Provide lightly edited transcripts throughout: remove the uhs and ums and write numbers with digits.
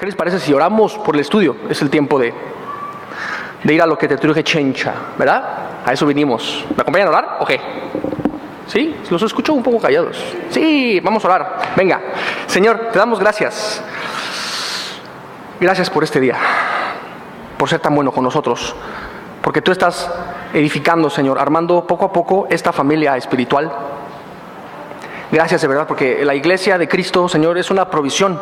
¿Qué les parece si oramos por el estudio? Es el tiempo de ir a lo que te truje chencha, ¿verdad? A eso vinimos. ¿Me acompañan a orar? Ok. ¿Sí? Los escucho un poco callados. Sí, vamos a orar. Venga. Señor, te damos gracias. Gracias por este día, por ser tan bueno con nosotros, porque tú estás edificando, Señor, armando poco a poco esta familia espiritual. Gracias de verdad, porque la iglesia de Cristo, Señor, es una provisión.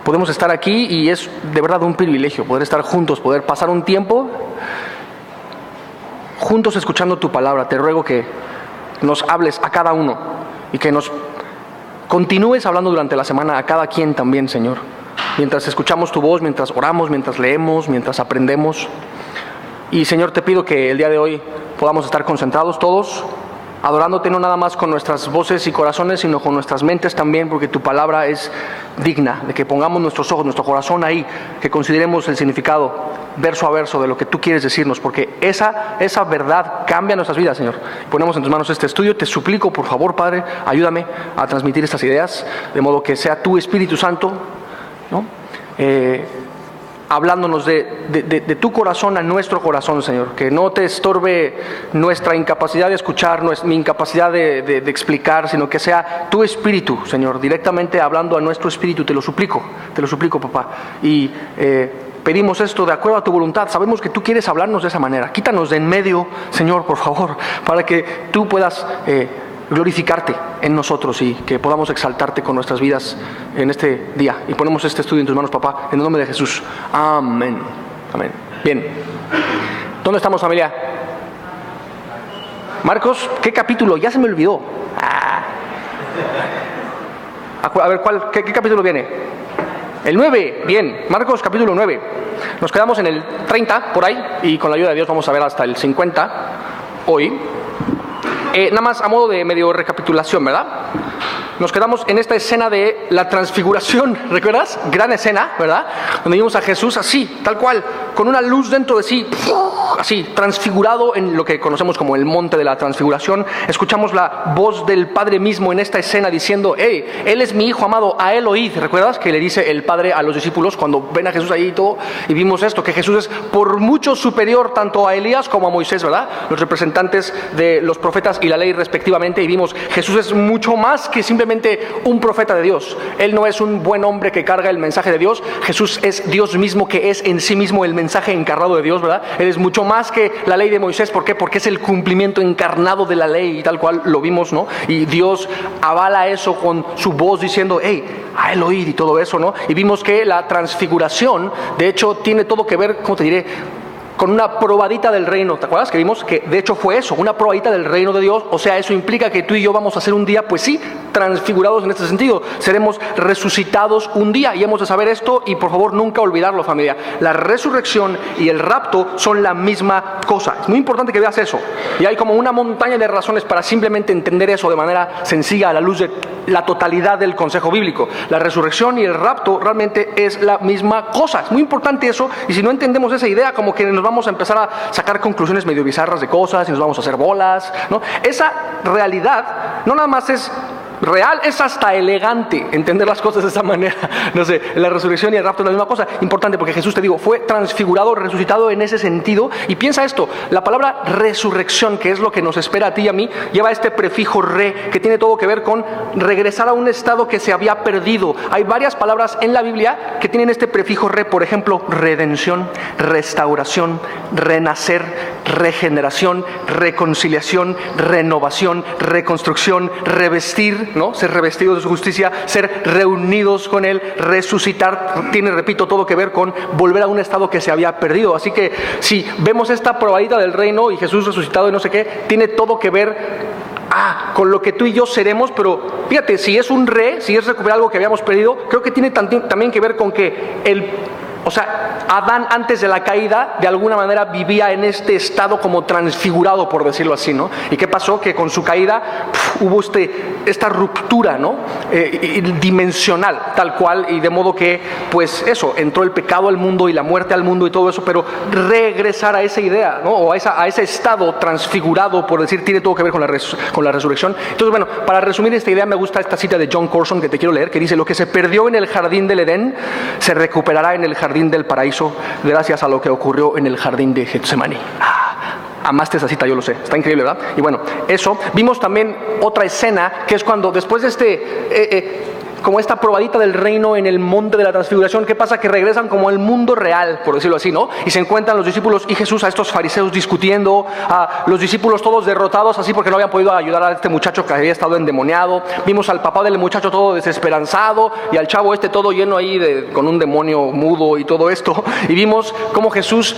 Podemos estar aquí y es de verdad un privilegio poder estar juntos, poder pasar un tiempo juntos escuchando tu palabra. Te ruego que nos hables a cada uno y que nos continúes hablando durante la semana a cada quien también, Señor. Mientras escuchamos tu voz, mientras oramos, mientras leemos, mientras aprendemos. Y Señor, te pido que el día de hoy podamos estar concentrados todos, adorándote no nada más con nuestras voces y corazones, sino con nuestras mentes también, porque tu palabra es digna de que pongamos nuestros ojos, nuestro corazón ahí, que consideremos el significado verso a verso de lo que tú quieres decirnos, porque esa verdad cambia nuestras vidas, Señor. Ponemos en tus manos este estudio. Te suplico, por favor, Padre, ayúdame a transmitir estas ideas, de modo que sea tu Espíritu Santo, ¿no? Hablándonos de tu corazón a nuestro corazón, Señor. Que no te estorbe nuestra incapacidad de escuchar, mi incapacidad de explicar, sino que sea tu Espíritu, Señor, directamente hablando a nuestro espíritu. Te lo suplico, papá. Y pedimos esto de acuerdo a tu voluntad. Sabemos que tú quieres hablarnos de esa manera. Quítanos de en medio, Señor, por favor, para que tú puedas glorificarte en nosotros y que podamos exaltarte con nuestras vidas en este día. Y ponemos este estudio en tus manos, papá, en el nombre de Jesús. Amén. Amén. Bien. ¿Dónde estamos, familia? Marcos, ¿qué capítulo? Ya se me olvidó. A ver, ¿qué capítulo viene? El 9. Bien. Marcos, capítulo 9. Nos quedamos en el 30, por ahí, y con la ayuda de Dios vamos a ver hasta el 50 hoy. Nada más a modo de medio recapitulación, ¿verdad? Nos quedamos en esta escena de la transfiguración, ¿recuerdas? Gran escena, ¿verdad? Donde vimos a Jesús así, tal cual, con una luz dentro de sí, así, transfigurado en lo que conocemos como el monte de la transfiguración. Escuchamos la voz del Padre mismo en esta escena diciendo: hey, Él es mi Hijo amado, a Él oíd. ¿Recuerdas que le dice el Padre a los discípulos cuando ven a Jesús ahí y todo? Y vimos esto, que Jesús es por mucho superior tanto a Elías como a Moisés, ¿verdad? Los representantes de los profetas y la ley respectivamente. Y vimos, Jesús es mucho más que simplemente un profeta de Dios. Él no es un buen hombre que carga el mensaje de Dios. Jesús es Dios mismo, que es en sí mismo el mensaje encarnado de Dios, ¿verdad? Él es mucho más que la ley de Moisés. ¿Por qué? Porque es el cumplimiento encarnado de la ley, y tal cual lo vimos, ¿no? Y Dios avala eso con su voz diciendo: hey, a Él oír, y todo eso, ¿no? Y vimos que la transfiguración, de hecho, tiene todo que ver, ¿cómo te diré?, con una probadita del reino. ¿Te acuerdas que vimos que de hecho fue eso, una probadita del reino de Dios? O sea, eso implica que tú y yo vamos a ser un día, pues sí, transfigurados en este sentido. Seremos resucitados un día, y hemos de saber esto, y por favor nunca olvidarlo, familia. La resurrección y el rapto son la misma cosa. Es muy importante que veas eso, y hay como una montaña de razones para simplemente entender eso de manera sencilla a la luz de la totalidad del consejo bíblico. La resurrección y el rapto realmente es la misma cosa. Es muy importante eso, y si no entendemos esa idea, como que nos vamos a empezar a sacar conclusiones medio bizarras de cosas y nos vamos a hacer bolas, ¿no? Esa realidad no nada más es real, es hasta elegante entender las cosas de esa manera. No sé, la resurrección y el rapto es la misma cosa. Importante, porque Jesús, te digo, fue transfigurado, resucitado en ese sentido. Y piensa esto, la palabra resurrección, que es lo que nos espera a ti y a mí, lleva este prefijo re, que tiene todo que ver con regresar a un estado que se había perdido. Hay varias palabras en la Biblia que tienen este prefijo re. Por ejemplo, redención, restauración, renacer, regeneración, reconciliación, renovación, reconstrucción, revestir, ¿no? Ser revestidos de su justicia, ser reunidos con Él, resucitar. Tiene, repito, todo que ver con volver a un estado que se había perdido. Así que si vemos esta probadita del reino y Jesús resucitado y no sé qué, tiene todo que ver con lo que tú y yo seremos. Pero fíjate, si es un si es recuperar algo que habíamos perdido, creo que tiene también que ver con que o sea, Adán antes de la caída de alguna manera vivía en este estado como transfigurado, por decirlo así, ¿no? ¿Y qué pasó? Que con su caída hubo esta ruptura, ¿no? Dimensional, tal cual, y de modo que, pues eso, entró el pecado al mundo y la muerte al mundo y todo eso, pero regresar a esa idea, ¿no? O a ese estado transfigurado, por decir, tiene todo que ver con la resurrección. Entonces, bueno, para resumir esta idea, me gusta esta cita de John Corson que te quiero leer, que dice: lo que se perdió en el jardín del Edén se recuperará en el jardín del paraíso gracias a lo que ocurrió en el jardín de Getsemaní. Amaste esa cita, yo lo sé, está increíble, ¿verdad? Y bueno, eso. Vimos también otra escena que es cuando después de como esta probadita del reino en el monte de la transfiguración, ¿qué pasa? Que regresan como al mundo real, por decirlo así, ¿no? Y se encuentran los discípulos y Jesús a estos fariseos discutiendo, a los discípulos todos derrotados así porque no habían podido ayudar a este muchacho que había estado endemoniado. Vimos al papá del muchacho todo desesperanzado y al chavo todo lleno ahí con un demonio mudo y todo esto. Y vimos cómo Jesús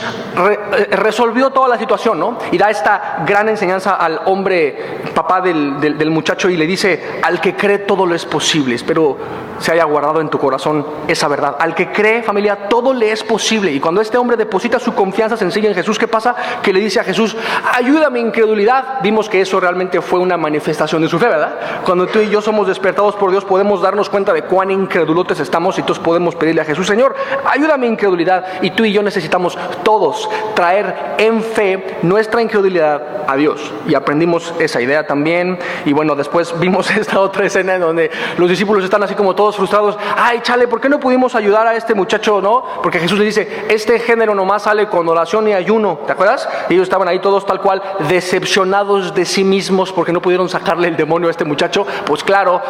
resolvió toda la situación, ¿no? Y da esta gran enseñanza al hombre, papá del muchacho, y le dice: al que cree todo lo es posible. Espero se haya guardado en tu corazón esa verdad. Al que cree, familia, todo le es posible. Y cuando este hombre deposita su confianza sencilla en Jesús, ¿qué pasa? Que le dice a Jesús: ayuda a mi incredulidad. Vimos que eso realmente fue una manifestación de su fe, ¿verdad? Cuando tú y yo somos despertados por Dios, podemos darnos cuenta de cuán incredulotes estamos, y todos podemos pedirle a Jesús: Señor, ayuda a mi incredulidad. Y tú y yo necesitamos todos traer en fe nuestra incredulidad a Dios. Y aprendimos esa idea también. Y bueno, después vimos esta otra escena en donde los discípulos están así como todos frustrados. Ay, chale, ¿por qué no pudimos ayudar a este muchacho, no? Porque Jesús le dice: este género nomás sale con oración y ayuno, ¿te acuerdas? Y ellos estaban ahí todos tal cual, decepcionados de sí mismos porque no pudieron sacarle el demonio a este muchacho. Pues claro,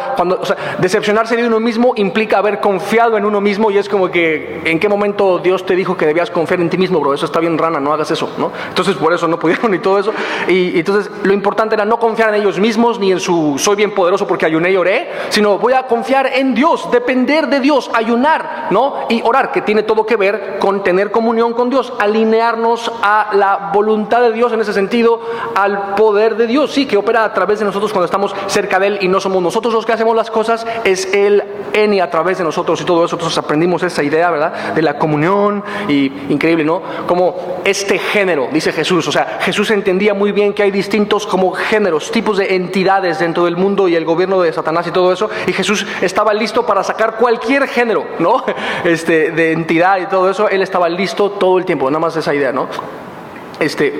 decepcionarse de uno mismo implica haber confiado en uno mismo, y es como que, ¿en qué momento Dios te dijo que debías confiar en ti mismo, bro? Eso está bien rana, no hagas eso, ¿no? Entonces por eso no pudieron y todo eso. Y entonces lo importante era no confiar en ellos mismos, ni en su soy bien poderoso porque ayuné y oré, sino voy a confiar en Dios, depender de Dios, ayunar, ¿no? Y orar, que tiene todo que ver con tener comunión con Dios, alinearnos a la voluntad de Dios, en ese sentido, al poder de Dios, sí, que opera a través de nosotros cuando estamos cerca de Él, y no somos nosotros los que hacemos las cosas, es Él en y a través de nosotros y todo eso. Entonces aprendimos esa idea, ¿verdad? De la comunión, y increíble, ¿no? Como este género, dice Jesús, o sea, Jesús entendía muy bien que hay distintos como géneros, tipos de entidades dentro del mundo y el gobierno de Satanás y todo eso, y Jesús estaba listo para sacar cualquier género, ¿no? De entidad y todo eso. Él estaba listo todo el tiempo, nada más esa idea, ¿no?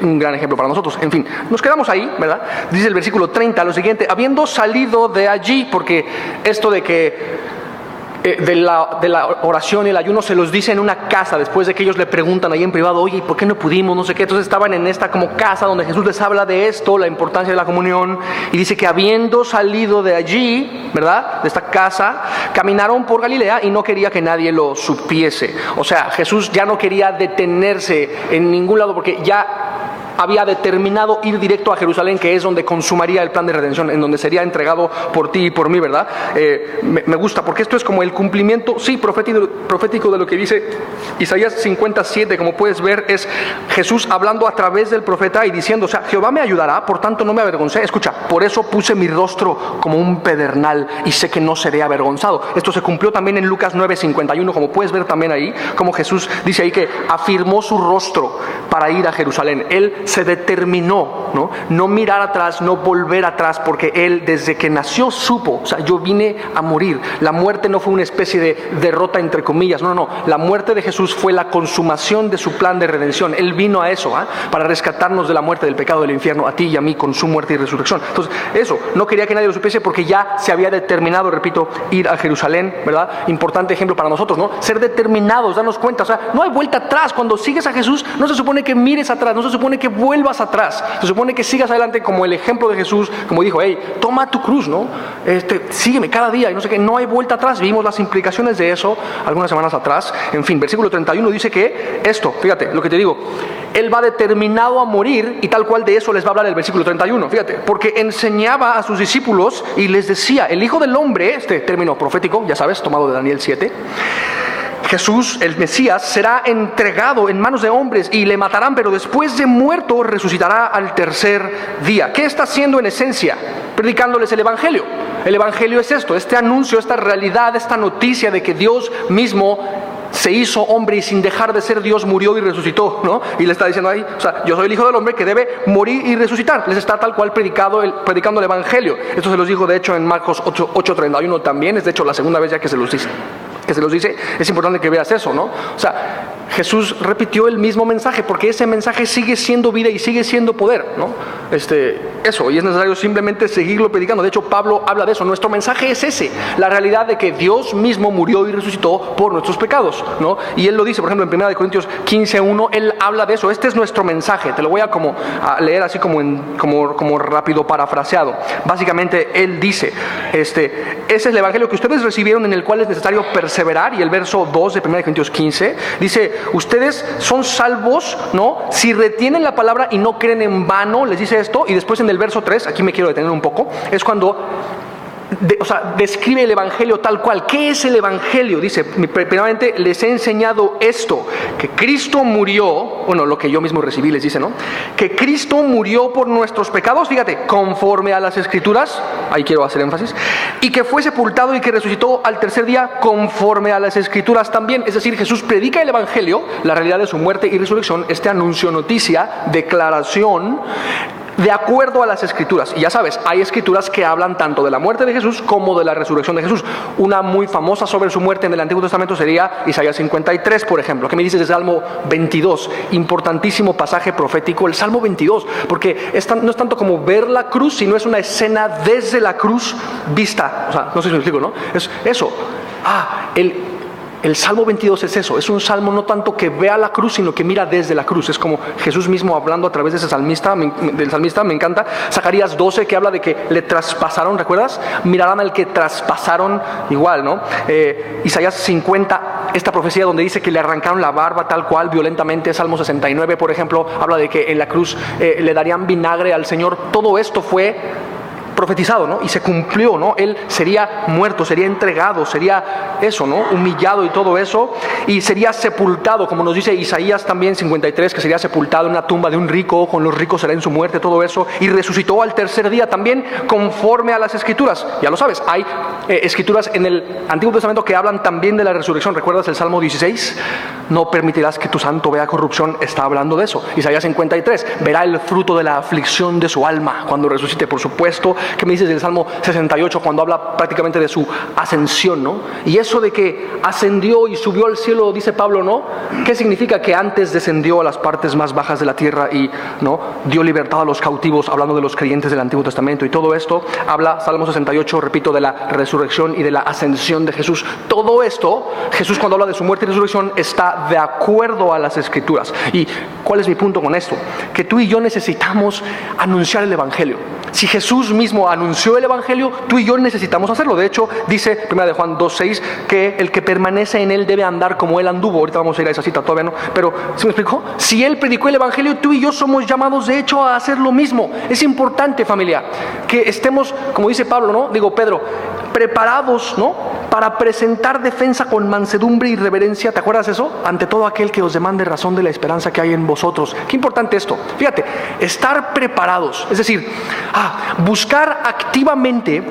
Un gran ejemplo para nosotros. En fin, nos quedamos ahí, ¿verdad? Dice el versículo 30 lo siguiente: habiendo salido de allí, porque esto de que de la oración y el ayuno se los dice en una casa, después de que ellos le preguntan ahí en privado: oye, ¿por qué no pudimos? No sé qué. Entonces estaban en esta como casa donde Jesús les habla de esto, la importancia de la comunión, y dice que habiendo salido de allí, ¿verdad?, de esta casa, caminaron por Galilea y no quería que nadie lo supiese. O sea, Jesús ya no quería detenerse en ningún lado porque ya había determinado ir directo a Jerusalén, que es donde consumaría el plan de redención, en donde sería entregado por ti y por mí, ¿verdad? Me gusta, porque esto es como el cumplimiento, sí, profético de lo que dice Isaías 57, como puedes ver, es Jesús hablando a través del profeta y diciendo: o sea, Jehová me ayudará, por tanto no me avergoncé. Escucha, por eso puse mi rostro como un pedernal y sé que no seré avergonzado. Esto se cumplió también en Lucas 9:51, como puedes ver también ahí, como Jesús dice ahí que afirmó su rostro para ir a Jerusalén. Él se determinó, no mirar atrás, no volver atrás, porque Él desde que nació supo: o sea, yo vine a morir. La muerte no fue una especie de derrota entre comillas, no, la muerte de Jesús fue la consumación de su plan de redención. Él vino a eso, para rescatarnos de la muerte, del pecado, del infierno, a ti y a mí, con su muerte y resurrección. Entonces, eso, no quería que nadie lo supiese porque ya se había determinado, repito, ir a Jerusalén, ¿verdad? Importante ejemplo para nosotros, ¿no? Ser determinados, darnos cuenta, o sea, no hay vuelta atrás. Cuando sigues a Jesús, no se supone que mires atrás, no se supone que vuelvas atrás, se supone que sigas adelante como el ejemplo de Jesús, como dijo: hey, toma tu cruz, ¿no? Sígueme cada día, y no sé qué. No hay vuelta atrás. Vimos las implicaciones de eso algunas semanas atrás. En fin, versículo 31 dice que esto, fíjate lo que te digo, Él va determinado a morir, y tal cual de eso les va a hablar el versículo 31, fíjate, porque enseñaba a sus discípulos y les decía: el Hijo del Hombre, este término profético, ya sabes, tomado de Daniel 7, Jesús, el Mesías, será entregado en manos de hombres y le matarán, pero después de muerto resucitará al tercer día. ¿Qué está haciendo en esencia? Predicándoles el Evangelio. El Evangelio es esto, este anuncio, esta realidad, esta noticia de que Dios mismo se hizo hombre y sin dejar de ser Dios murió y resucitó, ¿no? Y le está diciendo ahí, o sea, yo soy el Hijo del Hombre que debe morir y resucitar. Les está tal cual predicando el Evangelio. Esto se los dijo de hecho en Marcos 8:31 también, es de hecho la segunda vez ya que se los dice. Es importante que veas eso, ¿no? O sea, Jesús repitió el mismo mensaje porque ese mensaje sigue siendo vida y sigue siendo poder, ¿no? Eso, y es necesario simplemente seguirlo predicando. De hecho, Pablo habla de eso. Nuestro mensaje es ese, la realidad de que Dios mismo murió y resucitó por nuestros pecados, ¿no? Y él lo dice, por ejemplo, en 1 Corintios 15:1, él habla de eso. Este es nuestro mensaje. Te lo voy a leer así como rápido parafraseado. Básicamente, él dice, ese es el evangelio que ustedes recibieron, en el cual es necesario perseverar. Y el verso 2 de 1 Corintios 15 dice, ustedes son salvos, ¿no? Si retienen la palabra y no creen en vano, les dice esto. Y después en el verso 3, aquí me quiero detener un poco, es cuando describe el evangelio tal cual. ¿Qué es el evangelio? Dice, primeramente les he enseñado esto, que Cristo murió, bueno, lo que yo mismo recibí les dice, ¿no? Que Cristo murió por nuestros pecados, fíjate, conforme a las Escrituras, ahí quiero hacer énfasis, y que fue sepultado y que resucitó al tercer día conforme a las Escrituras también. Es decir, Jesús predica el evangelio, la realidad de su muerte y resurrección, anuncio, noticia, declaración, de acuerdo a las Escrituras. Y ya sabes, hay Escrituras que hablan tanto de la muerte de Jesús como de la resurrección de Jesús. Una muy famosa sobre su muerte en el Antiguo Testamento sería Isaías 53, por ejemplo. ¿Qué me dices de Salmo 22? Importantísimo pasaje profético, el Salmo 22, porque no es tanto como ver la cruz, sino es una escena desde la cruz vista. O sea, no sé si me explico, ¿no? Es eso. El Salmo 22 es eso, es un salmo no tanto que vea la cruz, sino que mira desde la cruz. Es como Jesús mismo hablando a través de ese salmista, me encanta. Zacarías 12, que habla de que le traspasaron, ¿recuerdas? Mirarán al que traspasaron, igual, ¿no? Isaías 50, esta profecía donde dice que le arrancaron la barba tal cual, violentamente. Salmo 69, por ejemplo, habla de que en la cruz le darían vinagre al Señor. Todo esto fue profetizado, ¿no? Y se cumplió, ¿no? Él sería muerto, sería entregado, sería eso, ¿no? Humillado y todo eso, y sería sepultado, como nos dice Isaías también 53, que sería sepultado en una tumba de un rico, con los ricos será en su muerte, todo eso, y resucitó al tercer día también conforme a las Escrituras. Ya lo sabes, hay Escrituras en el Antiguo Testamento que hablan también de la resurrección. ¿Recuerdas el Salmo 16? No permitirás que tu santo vea corrupción, está hablando de eso. Isaías 53, verá el fruto de la aflicción de su alma cuando resucite, por supuesto. ¿Qué me dices del Salmo 68 cuando habla prácticamente de su ascensión, ¿no? Y eso de que ascendió y subió al cielo, dice Pablo, ¿no? ¿Qué significa? Que antes descendió a las partes más bajas de la tierra y, ¿no?, dio libertad a los cautivos, hablando de los creyentes del Antiguo Testamento. Y todo esto habla, Salmo 68, repito, de la resurrección y de la ascensión de Jesús. Todo esto, Jesús cuando habla de su muerte y resurrección está de acuerdo a las Escrituras. ¿Y cuál es mi punto con esto? Que tú y yo necesitamos anunciar el evangelio. Si Jesús mismo anunció el evangelio, tú y yo necesitamos hacerlo. De hecho, dice 1 Juan 2:6 que el que permanece en él debe andar como él anduvo. Ahorita vamos a ir a esa cita, todavía no, pero ¿se me explicó? Si él predicó el evangelio, tú y yo somos llamados de hecho a hacer lo mismo. Es importante, familia, que estemos, como dice Pablo, ¿no? Pedro, preparados, ¿no?, para presentar defensa con mansedumbre y reverencia. ¿Te acuerdas eso? Ante todo aquel que os demande razón de la esperanza que hay en vosotros. Qué importante esto. Fíjate, estar preparados, es decir, buscar activamente,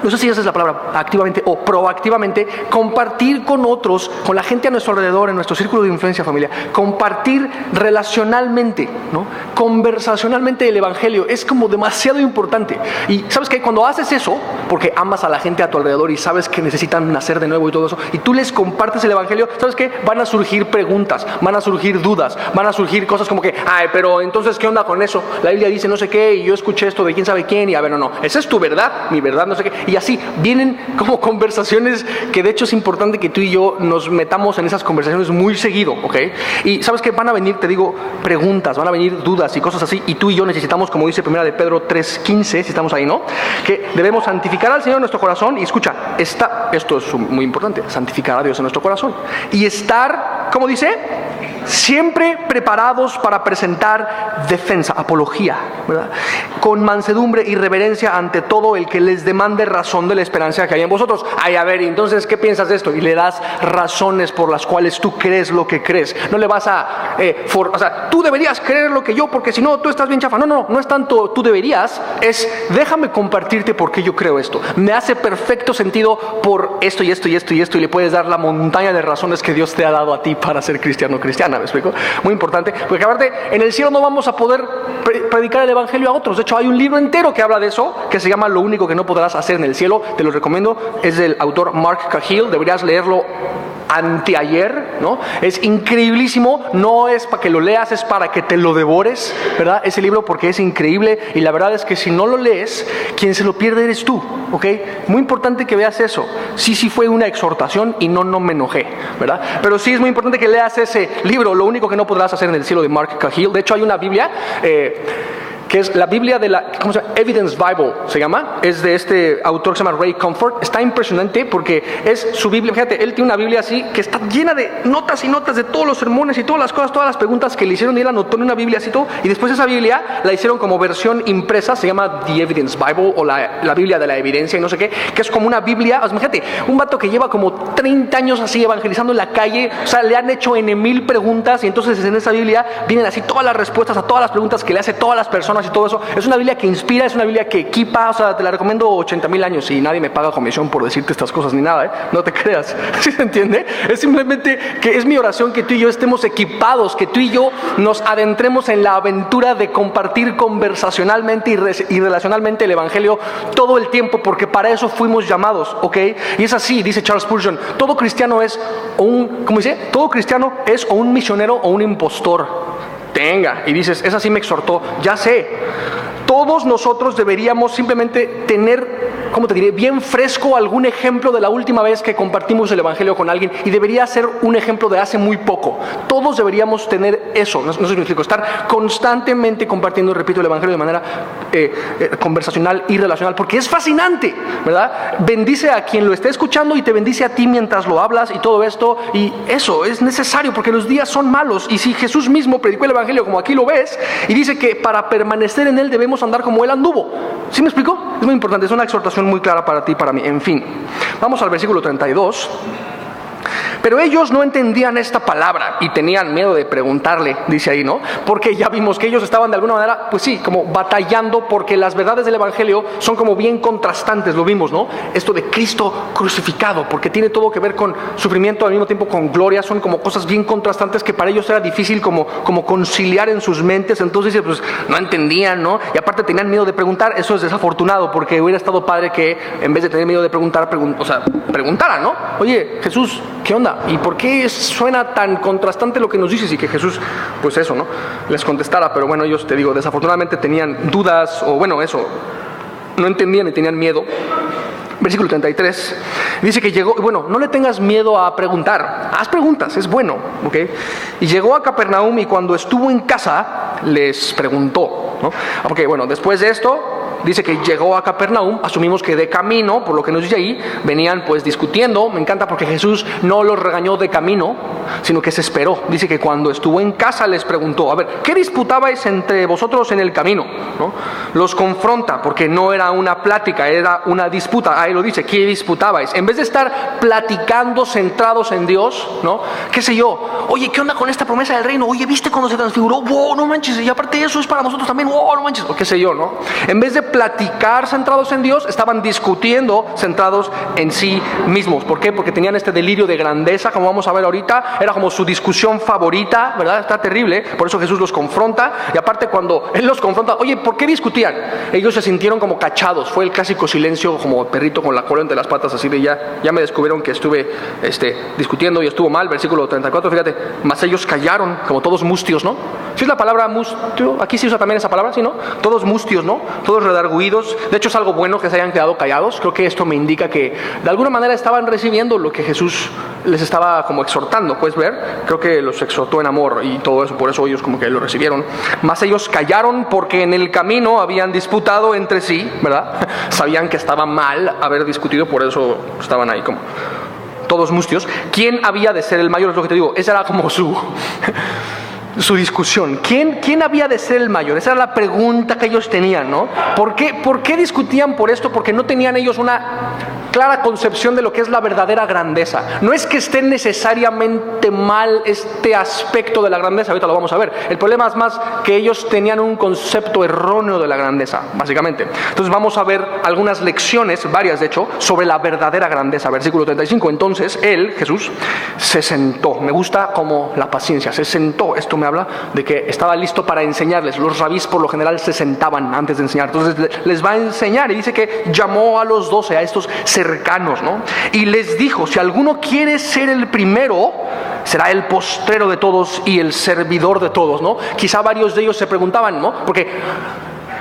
no sé si esa es la palabra, activamente o proactivamente, compartir con otros, con la gente a nuestro alrededor, en nuestro círculo de influencia, familia, compartir relacionalmente, ¿no?, conversacionalmente el evangelio. Es como demasiado importante. Y sabes que cuando haces eso, porque amas a la gente a tu alrededor y sabes que necesitan nacer de nuevo y todo eso, y tú les compartes el evangelio, ¿sabes qué? Van a surgir preguntas, van a surgir dudas, van a surgir cosas como que, pero entonces, ¿qué onda con eso? La Biblia dice no sé qué, y yo escuché esto de quién sabe quién, y a ver, no, esa es tu verdad, mi verdad, no sé qué. Y así vienen como conversaciones que de hecho es importante que tú y yo nos metamos en esas conversaciones muy seguido, ¿ok? Y sabes que van a venir, te digo, preguntas, van a venir dudas y cosas así, y tú y yo necesitamos, como dice 1 Pedro 3:15, si estamos ahí, ¿no?, que debemos santificar al Señor en nuestro corazón. Y escucha, esto es muy importante, santificar a Dios en nuestro corazón y estar, ¿cómo dice?, siempre preparados para presentar defensa, apología, ¿verdad? Con mansedumbre y reverencia ante todo el que les demande razón de la esperanza que hay en vosotros. Ay, a ver, entonces, ¿qué piensas de esto? Y le das razones por las cuales tú crees lo que crees. No le vas a, tú deberías creer lo que yo, porque si no, tú estás bien chafa. No es tanto tú deberías, es déjame compartirte por qué yo creo esto. Me hace perfecto sentido por esto y esto y esto y esto, y le puedes dar la montaña de razones que Dios te ha dado a ti para ser cristiano o cristiana, ¿me explico? Muy importante, porque aparte, en el cielo no vamos a poder predicar el evangelio a otros. De hecho, hay un libro entero que habla de eso, que se llama Lo único que no podrás hacer en el cielo. Te lo recomiendo, es del autor Mark Cahill, deberías leerlo anteayer, ¿no? Es increíblísimo, no es para que lo leas, es para que te lo devores, ¿verdad? Ese libro, porque es increíble, y la verdad es que si no lo lees, quien se lo pierde eres tú, ¿ok? Muy importante que veas eso. Sí fue una exhortación y no me enojé, ¿verdad? Pero sí es muy importante que leas ese libro, Lo único que no podrás hacer en el cielo, de Mark Cahill. De hecho, hay una Biblia que es la Biblia de la, ¿cómo se llama? Evidence Bible se llama, es de este autor que se llama Ray Comfort. Está impresionante porque es su Biblia, fíjate, él tiene una Biblia así que está llena de notas y notas de todos los sermones y todas las cosas, todas las preguntas que le hicieron, y él anotó en una Biblia así todo, y después esa Biblia la hicieron como versión impresa, se llama The Evidence Bible, o la Biblia de la evidencia y no sé qué, que es como una Biblia, imagínate, un vato que lleva como 30 años así evangelizando en la calle, o sea, le han hecho N,000 preguntas, y entonces en esa Biblia vienen así todas las respuestas a todas las preguntas que le hace todas las personas y todo eso. Es una Biblia que inspira, es una Biblia que equipa, o sea, te la recomiendo 80,000 años, y nadie me paga comisión por decirte estas cosas ni nada, ¿eh? No te creas, ¿sí se entiende? Es simplemente que es mi oración que tú y yo estemos equipados, que tú y yo nos adentremos en la aventura de compartir conversacionalmente y relacionalmente el evangelio todo el tiempo, porque para eso fuimos llamados, ¿ok? Y es así, dice Charles Spurgeon, todo cristiano es todo cristiano es o un misionero o un impostor. Tenga, y dices, esa sí me exhortó, ya sé. Todos nosotros deberíamos simplemente tener, ¿cómo te diré?, bien fresco algún ejemplo de la última vez que compartimos el evangelio con alguien, y debería ser un ejemplo de hace muy poco. Todos deberíamos tener eso, no sé si me explico, estar constantemente compartiendo, repito, el evangelio de manera conversacional y relacional, porque es fascinante, ¿verdad? Bendice a quien lo esté escuchando y te bendice a ti mientras lo hablas y todo esto, y eso es necesario porque los días son malos. Y si Jesús mismo predicó el evangelio como aquí lo ves, y dice que para permanecer en él debemos andar como él anduvo, ¿sí me explico? Es muy importante, es una exhortación muy clara para ti y para mí. En fin, vamos al versículo 32. Pero ellos no entendían esta palabra y tenían miedo de preguntarle, dice ahí, ¿no? Porque ya vimos que ellos estaban de alguna manera, pues sí, como batallando, porque las verdades del evangelio son como bien contrastantes, lo vimos, ¿no? Esto de Cristo crucificado, porque tiene todo que ver con sufrimiento, al mismo tiempo con gloria, son como cosas bien contrastantes que para ellos era difícil como conciliar en sus mentes. Entonces, pues no entendían, ¿no? Y aparte tenían miedo de preguntar. Eso es desafortunado, porque hubiera estado padre que en vez de tener miedo de preguntar, preguntaran, ¿no? Oye, Jesús, ¿qué onda? ¿Y por qué suena tan contrastante lo que nos dices? Y que Jesús, pues eso, ¿no?, les contestara. Pero bueno, ellos, te digo, desafortunadamente tenían dudas, o bueno, eso, no entendían y tenían miedo. Versículo 33, dice que llegó, bueno, no le tengas miedo a preguntar, haz preguntas, es bueno, ¿ok? Y llegó a Capernaum, y cuando estuvo en casa, les preguntó, ¿no? Ok, bueno, después de esto, dice que llegó a Capernaum, asumimos que de camino, por lo que nos dice ahí, venían pues discutiendo. Me encanta porque Jesús no los regañó de camino, sino que se esperó. Dice que cuando estuvo en casa les preguntó, a ver, ¿qué disputabais entre vosotros en el camino? ¿No? Los confronta, porque no era una plática, era una disputa. Ahí lo dice, ¿qué disputabais? En vez de estar platicando centrados en Dios, ¿no? ¿Qué sé yo? Oye, ¿qué onda con esta promesa del reino? Oye, ¿viste cuando se transfiguró? ¡Wow, no manches! Y aparte de eso es para nosotros también, ¡wow, no manches! O qué sé yo, ¿no? En vez de platicar centrados en Dios, estaban discutiendo centrados en sí mismos. ¿Por qué? Porque tenían este delirio de grandeza, como vamos a ver ahorita. Era como su discusión favorita, ¿verdad? Está terrible. Por eso Jesús los confronta. Y aparte, cuando Él los confronta, oye, ¿por qué discutían? Ellos se sintieron como cachados. Fue el clásico silencio, como perrito con la cola entre las patas, así de ya me descubrieron que estuve discutiendo y estuvo mal. Versículo 34, fíjate, mas ellos callaron, como todos mustios, ¿no? ¿Sí es la palabra mustio? Aquí se usa también esa palabra, ¿sí, no? Todos mustios, ¿no? Todos redarguidos. De hecho, es algo bueno que se hayan quedado callados. Creo que esto me indica que de alguna manera estaban recibiendo lo que Jesús les estaba como exhortando. ¿Puedes ver? Creo que los exhortó en amor y todo eso, por eso ellos como que lo recibieron. Mas ellos callaron porque en el camino habían disputado entre sí, ¿verdad? Sabían que estaba mal haber discutido, por eso estaban ahí como todos mustios, ¿quién había de ser el mayor? Es lo que te digo, esa era como su discusión. ¿Quién había de ser el mayor? Esa era la pregunta que ellos tenían, ¿no? ¿Por qué discutían por esto? Porque no tenían ellos una clara concepción de lo que es la verdadera grandeza. No es que esté necesariamente mal este aspecto de la grandeza, ahorita lo vamos a ver. El problema es más que ellos tenían un concepto erróneo de la grandeza, básicamente. Entonces vamos a ver algunas lecciones, varias de hecho, sobre la verdadera grandeza. Versículo 35. Entonces él, Jesús, se sentó. Me gusta como la paciencia. Se sentó. Esto me habla de que estaba listo para enseñarles. Los rabís por lo general se sentaban antes de enseñar. Entonces les va a enseñar y dice que llamó a los 12, a estos cercanos, ¿no? Y les dijo, si alguno quiere ser el primero, será el postrero de todos y el servidor de todos, ¿no? Quizá varios de ellos se preguntaban, ¿no? Porque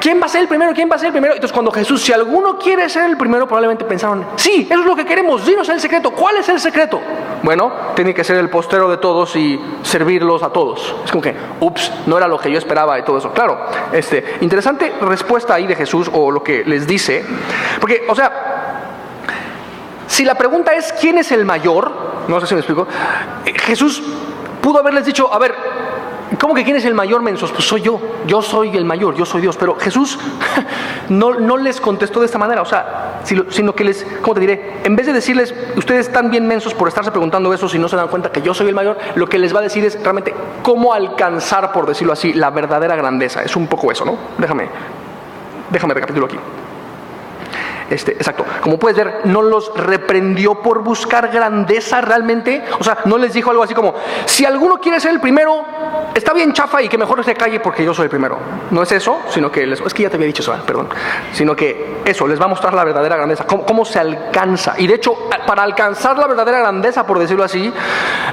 ¿quién va a ser el primero? ¿Quién va a ser el primero? Entonces cuando Jesús, si alguno quiere ser el primero, probablemente pensaron, sí, eso es lo que queremos, dinos el secreto. ¿Cuál es el secreto? Bueno, tiene que ser el postrero de todos y servirlos a todos. Es como que, ups, no era lo que yo esperaba y todo eso. Claro, interesante respuesta ahí de Jesús, o lo que les dice, porque, o sea, si la pregunta es ¿quién es el mayor? No sé si me explico. Jesús pudo haberles dicho, a ver, ¿cómo que quién es el mayor, mensos? Pues soy yo soy el mayor, yo soy Dios. Pero Jesús no les contestó de esta manera, o sea, sino que les, ¿cómo te diré? En vez de decirles, ustedes están bien mensos por estarse preguntando eso si no se dan cuenta que yo soy el mayor, lo que les va a decir es realmente cómo alcanzar, por decirlo así, la verdadera grandeza. Es un poco eso, ¿no? Déjame recapitulo aquí. Exacto, como puedes ver, no los reprendió por buscar grandeza realmente. O sea, no les dijo algo así como, si alguno quiere ser el primero, está bien chafa y que mejor se calle porque yo soy el primero. No es eso, sino que es que ya te había dicho eso, perdón. Sino que eso, les va a mostrar la verdadera grandeza, cómo se alcanza. Y de hecho, para alcanzar la verdadera grandeza, por decirlo así,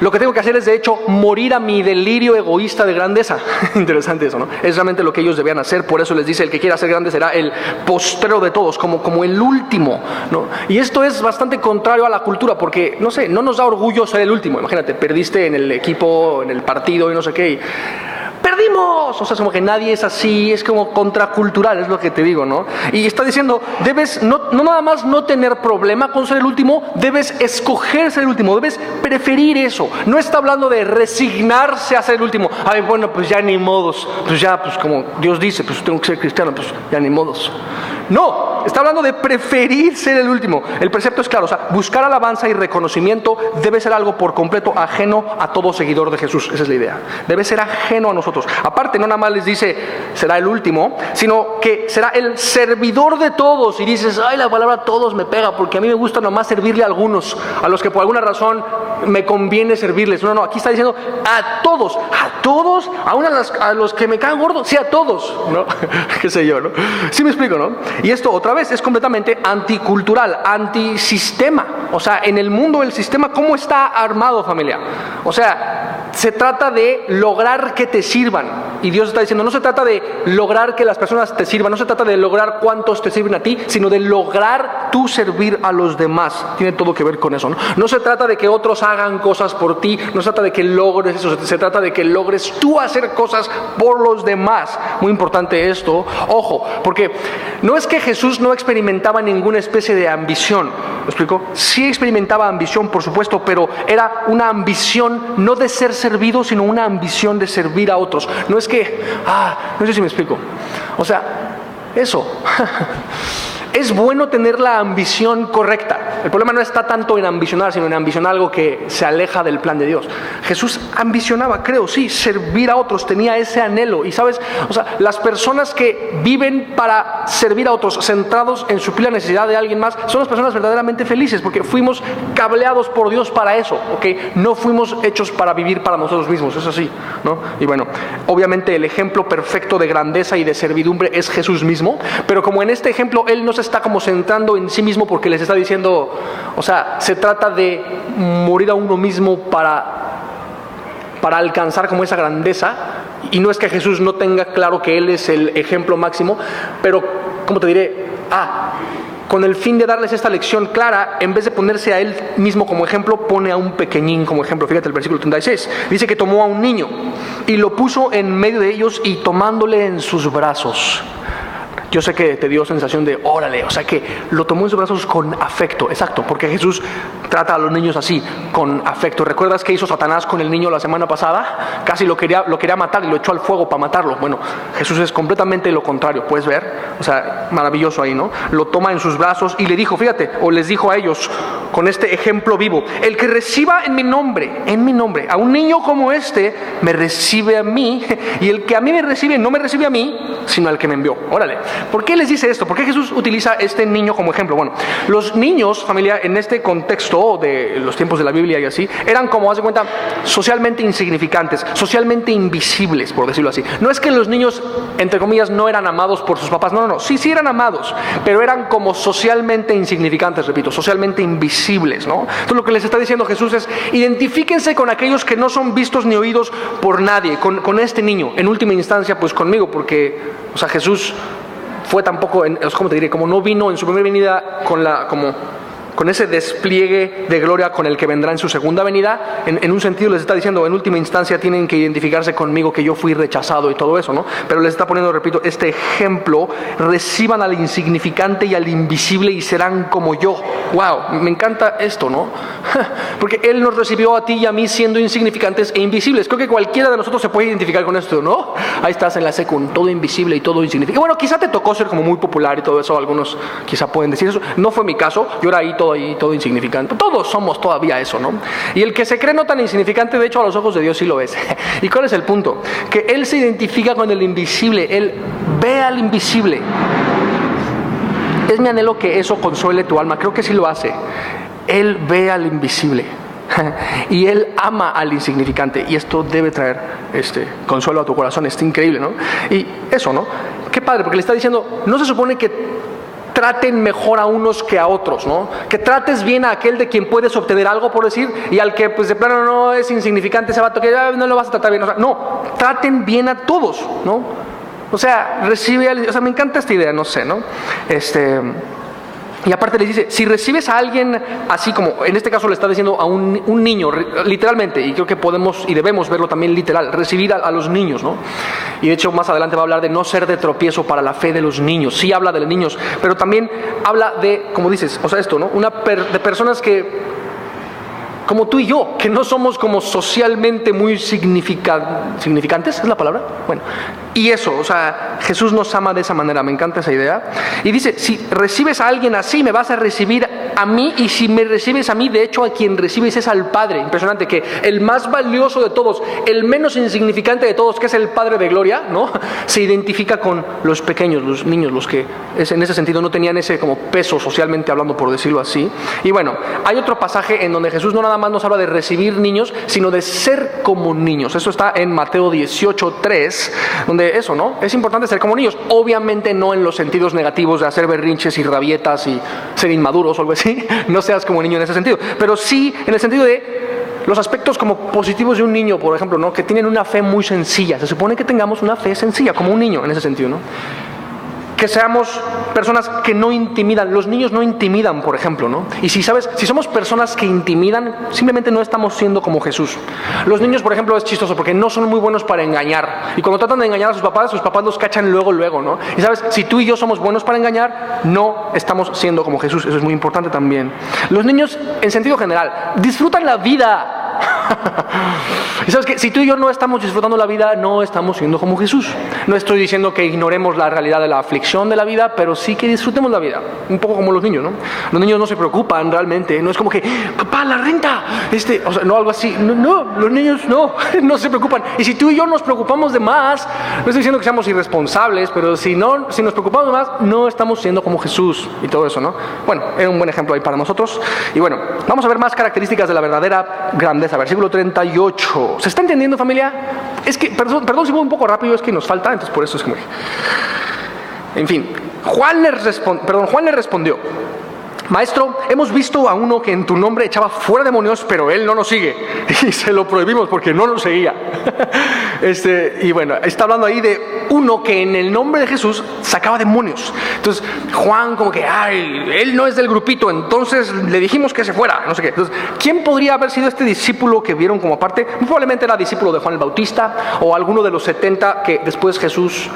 lo que tengo que hacer es de hecho morir a mi delirio egoísta de grandeza. Interesante eso, ¿no? Es realmente lo que ellos debían hacer. Por eso les dice, el que quiera ser grande será el postrero de todos, como el último, ¿no? Y esto es bastante contrario a la cultura, porque, no sé, no nos da orgullo ser el último. Imagínate, perdiste en el equipo, en el partido y no sé qué, y ¡perdimos! O sea, como que nadie es así, es como contracultural, es lo que te digo, ¿no? Y está diciendo, debes no nada más no tener problema con ser el último, debes escoger ser el último, debes preferir eso. No está hablando de resignarse a ser el último. Ay, bueno, pues ya ni modos, pues ya, pues como Dios dice, pues tengo que ser cristiano, pues ya ni modos. No, está hablando de preferir ser el último. El precepto es claro, o sea, buscar alabanza y reconocimiento debe ser algo por completo ajeno a todo seguidor de Jesús. Esa es la idea. Debe ser ajeno a nosotros. Aparte, no nada más les dice será el último, sino que será el servidor de todos. Y dices, ay, la palabra todos me pega, porque a mí me gusta nomás servirle a algunos, a los que por alguna razón me conviene servirles. No, aquí está diciendo a todos, aún a los que me caen gordos, sí, a todos, ¿no? Qué sé yo, ¿no? Sí me explico, ¿no? Y esto otra vez es completamente anticultural, antisistema. O sea, en el mundo el sistema, ¿cómo está armado, familia? O sea, se trata de lograr que te sirvan. Y Dios está diciendo, no se trata de lograr que las personas te sirvan, no se trata de lograr cuántos te sirven a ti, sino de lograr tú servir a los demás. Tiene todo que ver con eso, ¿no? No se trata de que otros hagan cosas por ti, no se trata de que logres eso, se trata de que logres tú hacer cosas por los demás. Muy importante esto, ojo, porque no es que Jesús no experimentaba ninguna especie de ambición. ¿Me explico? Sí experimentaba ambición, por supuesto, pero era una ambición no de ser servido, sino una ambición de servir a otros. No es que, no sé si me explico. O sea, eso. Es bueno tener la ambición correcta. El problema no está tanto en ambicionar, sino en ambicionar algo que se aleja del plan de Dios. Jesús ambicionaba, creo, sí, servir a otros, tenía ese anhelo. Y sabes, o sea, las personas que viven para servir a otros, centrados en suplir la necesidad de alguien más, son las personas verdaderamente felices, porque fuimos cableados por Dios para eso, ¿ok? No fuimos hechos para vivir para nosotros mismos, es así, ¿no? Y bueno, obviamente el ejemplo perfecto de grandeza y de servidumbre es Jesús mismo, pero como en este ejemplo Él no se está como centrando en sí mismo porque les está diciendo, o sea, se trata de morir a uno mismo para alcanzar como esa grandeza. Y no es que Jesús no tenga claro que Él es el ejemplo máximo, pero, ¿cómo te diré? Con el fin de darles esta lección clara, en vez de ponerse a Él mismo como ejemplo, pone a un pequeñín como ejemplo. Fíjate el versículo 36. Dice que tomó a un niño y lo puso en medio de ellos y tomándole en sus brazos. Yo sé que te dio sensación de, órale, o sea que lo tomó en sus brazos con afecto, exacto, porque Jesús trata a los niños así, con afecto. ¿Recuerdas qué hizo Satanás con el niño la semana pasada? Casi lo quería matar y lo echó al fuego para matarlo. Bueno, Jesús es completamente lo contrario, ¿puedes ver? O sea, maravilloso ahí, ¿no? Lo toma en sus brazos y le dijo, fíjate, o les dijo a ellos, con este ejemplo vivo, el que reciba en mi nombre, a un niño como este, me recibe a mí, y el que a mí me recibe, no me recibe a mí, sino al que me envió. Órale, ¿por qué les dice esto? ¿Por qué Jesús utiliza este niño como ejemplo? Bueno, los niños, familia, en este contexto de los tiempos de la Biblia y así, eran como, haz de cuenta, socialmente insignificantes, socialmente invisibles, por decirlo así. No es que los niños, entre comillas, no eran amados por sus papás, no, sí eran amados, pero eran como socialmente insignificantes, repito, socialmente invisibles, ¿no? Entonces lo que les está diciendo Jesús es, identifíquense con aquellos que no son vistos ni oídos por nadie, con este niño, en última instancia, pues conmigo, porque, o sea, Jesús fue tampoco, ¿cómo te diré? Como no vino en su primera venida con ese despliegue de gloria con el que vendrá en su segunda venida, en un sentido les está diciendo, en última instancia tienen que identificarse conmigo, que yo fui rechazado y todo eso, ¿no? Pero les está poniendo, repito, este ejemplo, reciban al insignificante y al invisible y serán como yo. Wow, me encanta esto, ¿no? Porque Él nos recibió a ti y a mí siendo insignificantes e invisibles. Creo que cualquiera de nosotros se puede identificar con esto, ¿no? Ahí estás en la secund, todo invisible y todo insignificante. Bueno, quizá te tocó ser como muy popular y todo eso, algunos quizá pueden decir eso. No fue mi caso, yo era todo insignificante. Todos somos todavía eso, ¿no? Y el que se cree no tan insignificante, de hecho, a los ojos de Dios sí lo es. ¿Y cuál es el punto? Que Él se identifica con el invisible, Él ve al invisible. Es mi anhelo que eso consuele tu alma, creo que sí lo hace. Él ve al invisible y Él ama al insignificante, y esto debe traer consuelo a tu corazón. Está increíble, ¿no? Y eso, ¿no? Qué padre, porque le está diciendo, no se supone que traten mejor a unos que a otros, ¿no? Que trates bien a aquel de quien puedes obtener algo, por decir, y al que pues de plano no es insignificante ese vato, que no lo vas a tratar bien. O sea, no, traten bien a todos, ¿no? O sea, me encanta esta idea, no sé, ¿no? Y aparte les dice, si recibes a alguien así como, en este caso le está diciendo a un niño, literalmente, y creo que podemos y debemos verlo también literal, recibir a los niños, ¿no? Y de hecho más adelante va a hablar de no ser de tropiezo para la fe de los niños. Sí habla de los niños, pero también habla de, como dices, o sea, esto, ¿no? De personas que, como tú y yo, que no somos como socialmente muy significantes, ¿es la palabra? Bueno, y eso, o sea, Jesús nos ama de esa manera, me encanta esa idea. Y dice, si recibes a alguien así, me vas a recibir a mí, y si me recibes a mí, de hecho a quien recibes es al Padre. Impresionante, que el más valioso de todos, el menos insignificante de todos, que es el Padre de gloria, ¿no? Se identifica con los pequeños, los niños, los que en ese sentido no tenían ese como peso socialmente hablando, por decirlo así. Y bueno, hay otro pasaje en donde Jesús no nada más nos habla de recibir niños, sino de ser como niños. Eso está en Mateo 18:3, donde eso, ¿no? Es importante ser como niños. Obviamente no en los sentidos negativos de hacer berrinches y rabietas y ser inmaduros o algo así. No seas como niño en ese sentido. Pero sí en el sentido de los aspectos como positivos de un niño, por ejemplo, ¿no? Que tienen una fe muy sencilla. Se supone que tengamos una fe sencilla, como un niño en ese sentido, ¿no? Que seamos personas que no intimidan. Los niños no intimidan, por ejemplo, ¿no? Y si somos personas que intimidan, simplemente no estamos siendo como Jesús. Los niños, por ejemplo, es chistoso porque no son muy buenos para engañar. Y cuando tratan de engañar a sus papás los cachan luego, ¿no? Y sabes, si tú y yo somos buenos para engañar, no estamos siendo como Jesús. Eso es muy importante también. Los niños, en sentido general, disfrutan la vida. Y sabes que si tú y yo no estamos disfrutando la vida, no estamos siendo como Jesús. No estoy diciendo que ignoremos la realidad de la aflicción de la vida, pero sí que disfrutemos la vida, un poco como los niños, ¿no? Los niños no se preocupan realmente, no es como que, papá, la renta, o sea, no algo así. No, los niños no se preocupan. Y si tú y yo nos preocupamos de más, no estoy diciendo que seamos irresponsables, pero si nos preocupamos de más, no estamos siendo como Jesús y todo eso, ¿no? Bueno, es un buen ejemplo ahí para nosotros. Y bueno, vamos a ver más características de la verdadera grandeza. Versículo 38. ¿Se está entendiendo, familia? Es que, perdón si voy un poco rápido, es que nos falta, entonces por eso es como... En fin, Juan le respondió: Maestro, hemos visto a uno que en tu nombre echaba fuera demonios, pero él no nos sigue. Y se lo prohibimos porque no nos seguía. Y bueno, está hablando ahí de uno que en el nombre de Jesús sacaba demonios. Entonces, Juan como que, él no es del grupito, entonces le dijimos que se fuera, no sé qué. Entonces, ¿quién podría haber sido este discípulo que vieron como aparte? Muy probablemente era discípulo de Juan el Bautista o alguno de los 70 que después Jesús...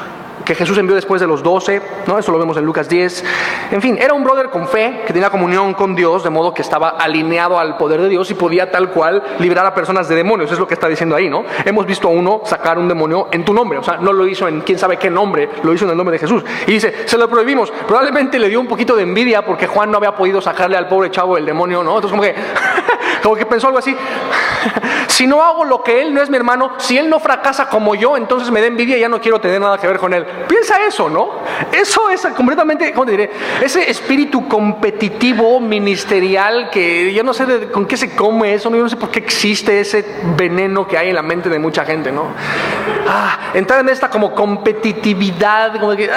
que Jesús envió después de los 12, ¿no? Eso lo vemos en Lucas 10. En fin, era un brother con fe, que tenía comunión con Dios, de modo que estaba alineado al poder de Dios y podía tal cual liberar a personas de demonios. Es lo que está diciendo ahí, ¿no? Hemos visto a uno sacar un demonio en tu nombre. O sea, no lo hizo en quién sabe qué nombre, lo hizo en el nombre de Jesús. Y dice, se lo prohibimos. Probablemente le dio un poquito de envidia porque Juan no había podido sacarle al pobre chavo el demonio, ¿no? Entonces como que pensó algo así. Si no hago lo que él, no es mi hermano. Si él no fracasa como yo, entonces me da envidia y ya no quiero tener nada que ver con él. Piensa eso, ¿no? Eso es completamente, ¿cómo te diré? Ese espíritu competitivo, ministerial, que yo no sé con qué se come eso, yo no sé por qué existe ese veneno que hay en la mente de mucha gente, ¿no? Entrar en esta como competitividad, como que,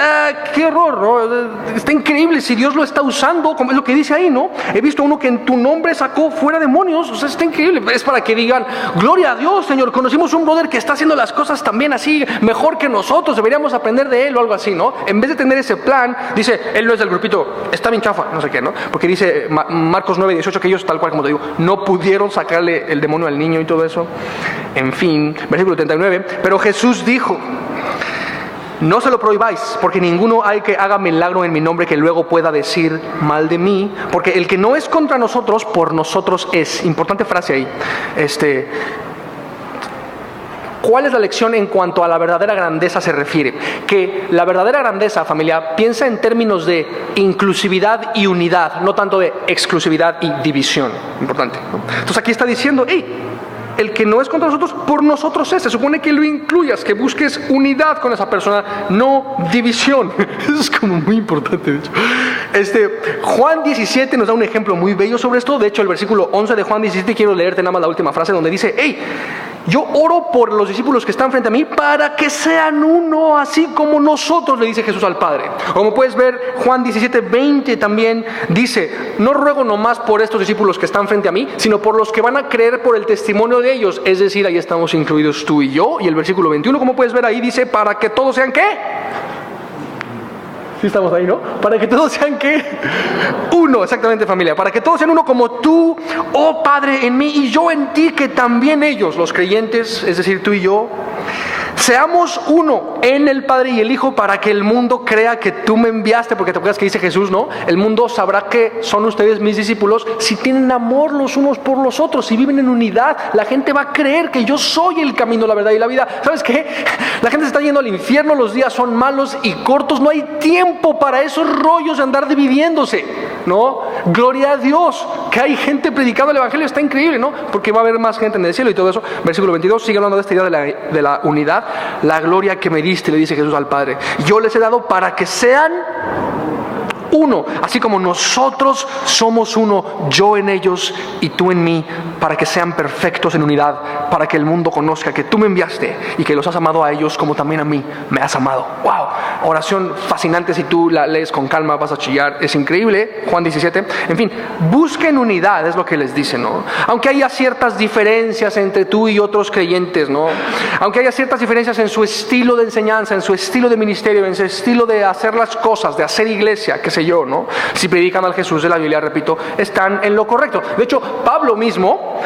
qué horror, ¿no? Está increíble si Dios lo está usando, como es lo que dice ahí, ¿no? He visto uno que en tu nombre sacó fuera demonios, o sea, está increíble. Es para que digan, gloria a Dios, Señor, conocimos un brother que está haciendo las cosas también así, mejor que nosotros, deberíamos aprender de él o algo así, ¿no? En vez de tener ese plan, dice, él no es del grupito, está bien chafa, no sé qué, ¿no? Porque dice Marcos 9:18 que ellos, tal cual como te digo, no pudieron sacarle el demonio al niño y todo eso. En fin, versículo 39, pero Jesús dijo, no se lo prohibáis, porque ninguno hay que haga milagro en mi nombre que luego pueda decir mal de mí, porque el que no es contra nosotros, por nosotros es. Importante frase ahí. ¿Cuál es la lección en cuanto a la verdadera grandeza se refiere? Que la verdadera grandeza, familia, piensa en términos de inclusividad y unidad, no tanto de exclusividad y división. Importante, ¿no? Entonces aquí está diciendo, el que no es contra nosotros, por nosotros es. Se supone que lo incluyas, que busques unidad con esa persona, no división. Eso es como muy importante, de hecho. Juan 17 nos da un ejemplo muy bello sobre esto. De hecho, el versículo 11 de Juan 17, quiero leerte nada más la última frase, donde dice, yo oro por los discípulos que están frente a mí para que sean uno, así como nosotros, le dice Jesús al Padre. Como puedes ver, Juan 17:20 también dice, no ruego nomás por estos discípulos que están frente a mí, sino por los que van a creer por el testimonio de ellos. Es decir, ahí estamos incluidos tú y yo. Y el versículo 21, como puedes ver ahí, dice, para que todos sean ¿qué? Sí estamos ahí, ¿no? Para que todos sean ¿qué? Uno, exactamente, familia. Para que todos sean uno como tú, oh Padre, en mí y yo en ti, que también ellos, los creyentes, es decir, tú y yo, seamos uno en el Padre y el Hijo, para que el mundo crea que tú me enviaste. Porque te acuerdas que dice Jesús, ¿no? El mundo sabrá que son ustedes mis discípulos si tienen amor los unos por los otros, si viven en unidad. La gente va a creer que yo soy el camino, la verdad y la vida. ¿Sabes qué? La gente se está yendo al infierno, los días son malos y cortos, no hay tiempo para esos rollos de andar dividiéndose, ¿no? Gloria a Dios que hay gente predicando el evangelio, está increíble, ¿no? Porque va a haber más gente en el cielo y todo eso. Versículo 22 sigue hablando de esta idea de la unidad. La gloria que me diste, le dice Jesús al Padre, yo les he dado para que sean uno, así como nosotros somos uno, yo en ellos y tú en mí, para que sean perfectos en unidad, para que el mundo conozca que tú me enviaste y que los has amado a ellos como también a mí me has amado. ¡Wow! Oración fascinante, si tú la lees con calma vas a chillar, es increíble. Juan 17, en fin, busquen unidad, es lo que les dice, ¿no? Aunque haya ciertas diferencias entre tú y otros creyentes, ¿no? Aunque haya ciertas diferencias en su estilo de enseñanza, en su estilo de ministerio, en su estilo de hacer las cosas, de hacer iglesia, qué sé yo, ¿no? Si predican al Jesús de la Biblia, repito, están en lo correcto. De hecho, Pablo mismo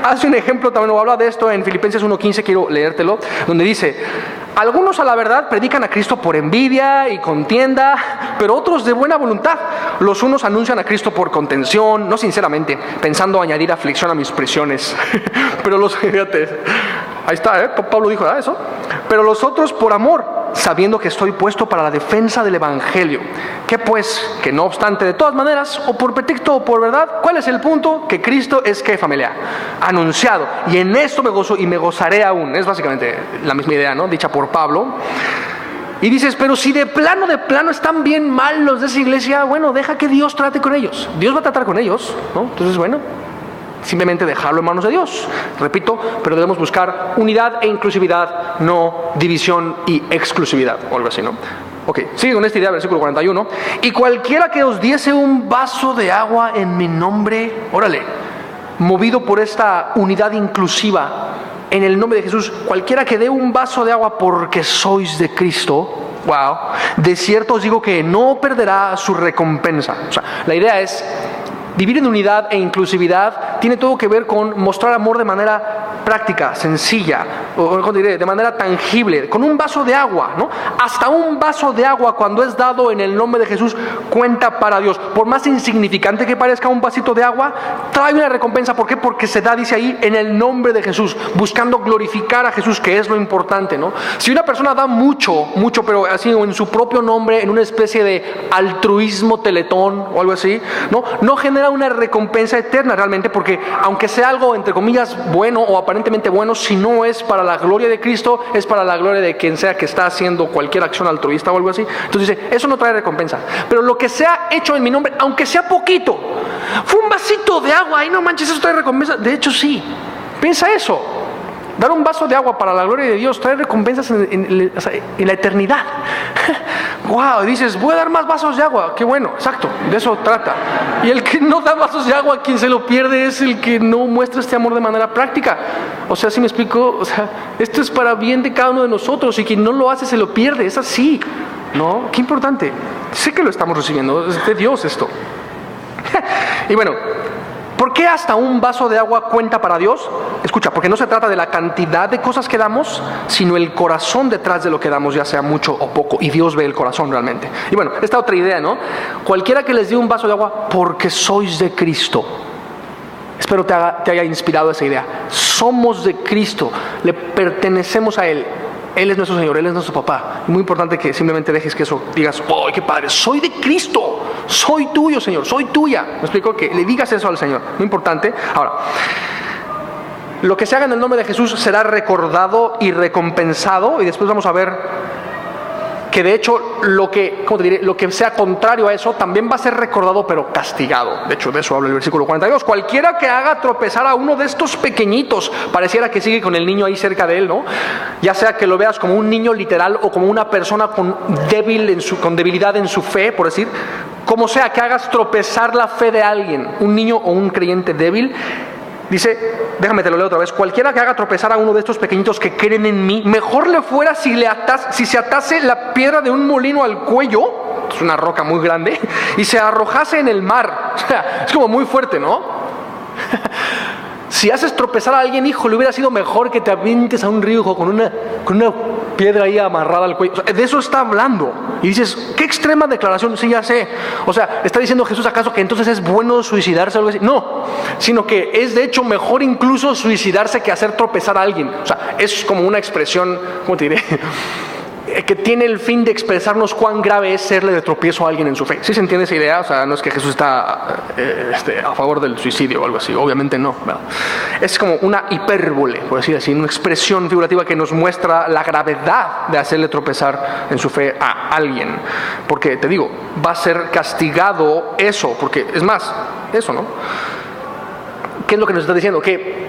hace un ejemplo, también habla de esto en Filipenses 1:15, quiero leértelo, donde dice, algunos a la verdad predican a Cristo por envidia y contienda, pero otros de buena voluntad. Los unos anuncian a Cristo por contención, no sinceramente, pensando añadir aflicción a mis prisiones. Pero los, fíjate, ahí está, Pablo dijo eso. Pero los otros por amor, sabiendo que estoy puesto para la defensa del evangelio. ¿Qué pues? Que no obstante, de todas maneras, o por pretexto o por verdad, ¿cuál es el punto? Que Cristo es ¿qué, familia? Anunciado. Y en esto me gozo y me gozaré aún. Es básicamente la misma idea, ¿no? Dicha por Pablo. Y dices, pero si de plano están bien mal los de esa iglesia, bueno, deja que Dios trate con ellos. Dios va a tratar con ellos, ¿no? Entonces, bueno, simplemente dejarlo en manos de Dios. Repito, pero debemos buscar unidad e inclusividad, no división y exclusividad, o algo así, ¿no? Ok, sigue con esta idea, versículo 41. Y cualquiera que os diese un vaso de agua en mi nombre, órale, movido por esta unidad inclusiva, en el nombre de Jesús, cualquiera que dé un vaso de agua porque sois de Cristo, wow, de cierto os digo que no perderá su recompensa. O sea, la idea es, vivir en unidad e inclusividad tiene todo que ver con mostrar amor de manera práctica, sencilla, o ¿cómo diré? De manera tangible, con un vaso de agua, ¿no? Hasta un vaso de agua, cuando es dado en el nombre de Jesús, cuenta para Dios. Por más insignificante que parezca un vasito de agua, trae una recompensa. ¿Por qué? Porque se da, dice ahí, en el nombre de Jesús, buscando glorificar a Jesús, que es lo importante, ¿no? Si una persona da mucho, pero así, o en su propio nombre, en una especie de altruismo teletón o algo así, no genera una recompensa eterna realmente, porque aunque sea algo, entre comillas, bueno o aparentemente bueno, si no es para la gloria de Cristo, es para la gloria de quien sea que está haciendo cualquier acción altruista o algo así. Entonces dice, eso no trae recompensa. Pero lo que sea hecho en mi nombre, aunque sea poquito, fue un vasito de agua, y no manches, eso trae recompensa. De hecho, sí. Piensa eso. Dar un vaso de agua para la gloria de Dios trae recompensas en la eternidad. Wow, y dices, voy a dar más vasos de agua. Qué bueno, exacto, de eso trata. Y el que no da vasos de agua, quien se lo pierde es el que no muestra este amor de manera práctica. O sea, ¿sí me explico? O sea, esto es para bien de cada uno de nosotros, y quien no lo hace se lo pierde. Es así, ¿no? Qué importante. Sé que lo estamos recibiendo, es de Dios esto. Y bueno, ¿por qué hasta un vaso de agua cuenta para Dios? Escucha, porque no se trata de la cantidad de cosas que damos, sino el corazón detrás de lo que damos, ya sea mucho o poco. Y Dios ve el corazón realmente. Y bueno, esta otra idea, ¿no? Cualquiera que les dé un vaso de agua, porque sois de Cristo. Espero te haya inspirado esa idea. Somos de Cristo, le pertenecemos a Él. Él es nuestro Señor, Él es nuestro papá. Es muy importante que simplemente dejes que eso digas, ¡oh, qué padre! Soy de Cristo, soy tuyo, Señor, soy tuya. ¿Me explico? Que le digas eso al Señor, muy importante. Ahora, lo que se haga en el nombre de Jesús será recordado y recompensado, y después vamos a ver que de hecho lo que sea contrario a eso también va a ser recordado pero castigado. De hecho, de eso habla el versículo 42. Cualquiera que haga tropezar a uno de estos pequeñitos, pareciera que sigue con el niño ahí cerca de él, ¿no? Ya sea que lo veas como un niño literal o como una persona con debilidad en su fe, por decir, como sea, que hagas tropezar la fe de alguien, un niño o un creyente débil. Dice, déjame te lo leo otra vez. Cualquiera que haga tropezar a uno de estos pequeñitos que creen en mí, mejor le fuera si se atase la piedra de un molino al cuello, es una roca muy grande, y se arrojase en el mar. O sea, es como muy fuerte, ¿no? Si haces tropezar a alguien, hijo, le hubiera sido mejor que te avientes a un río, hijo, con una piedra ahí amarrada al cuello. O sea, de eso está hablando. Y dices, qué extrema declaración. Sí, ya sé. O sea, ¿está diciendo Jesús acaso que entonces es bueno suicidarse o algo así? No, sino que es de hecho mejor incluso suicidarse que hacer tropezar a alguien. O sea, es como una expresión, ¿cómo te diré? Que tiene el fin de expresarnos cuán grave es serle de tropiezo a alguien en su fe. ¿Sí se entiende esa idea? O sea, no es que Jesús está a favor del suicidio o algo así, obviamente no, ¿verdad? Es como una hipérbole, por decir así, una expresión figurativa que nos muestra la gravedad de hacerle tropezar en su fe a alguien. Porque, te digo, va a ser castigado eso, porque es más, eso, ¿no? ¿Qué es lo que nos está diciendo? Que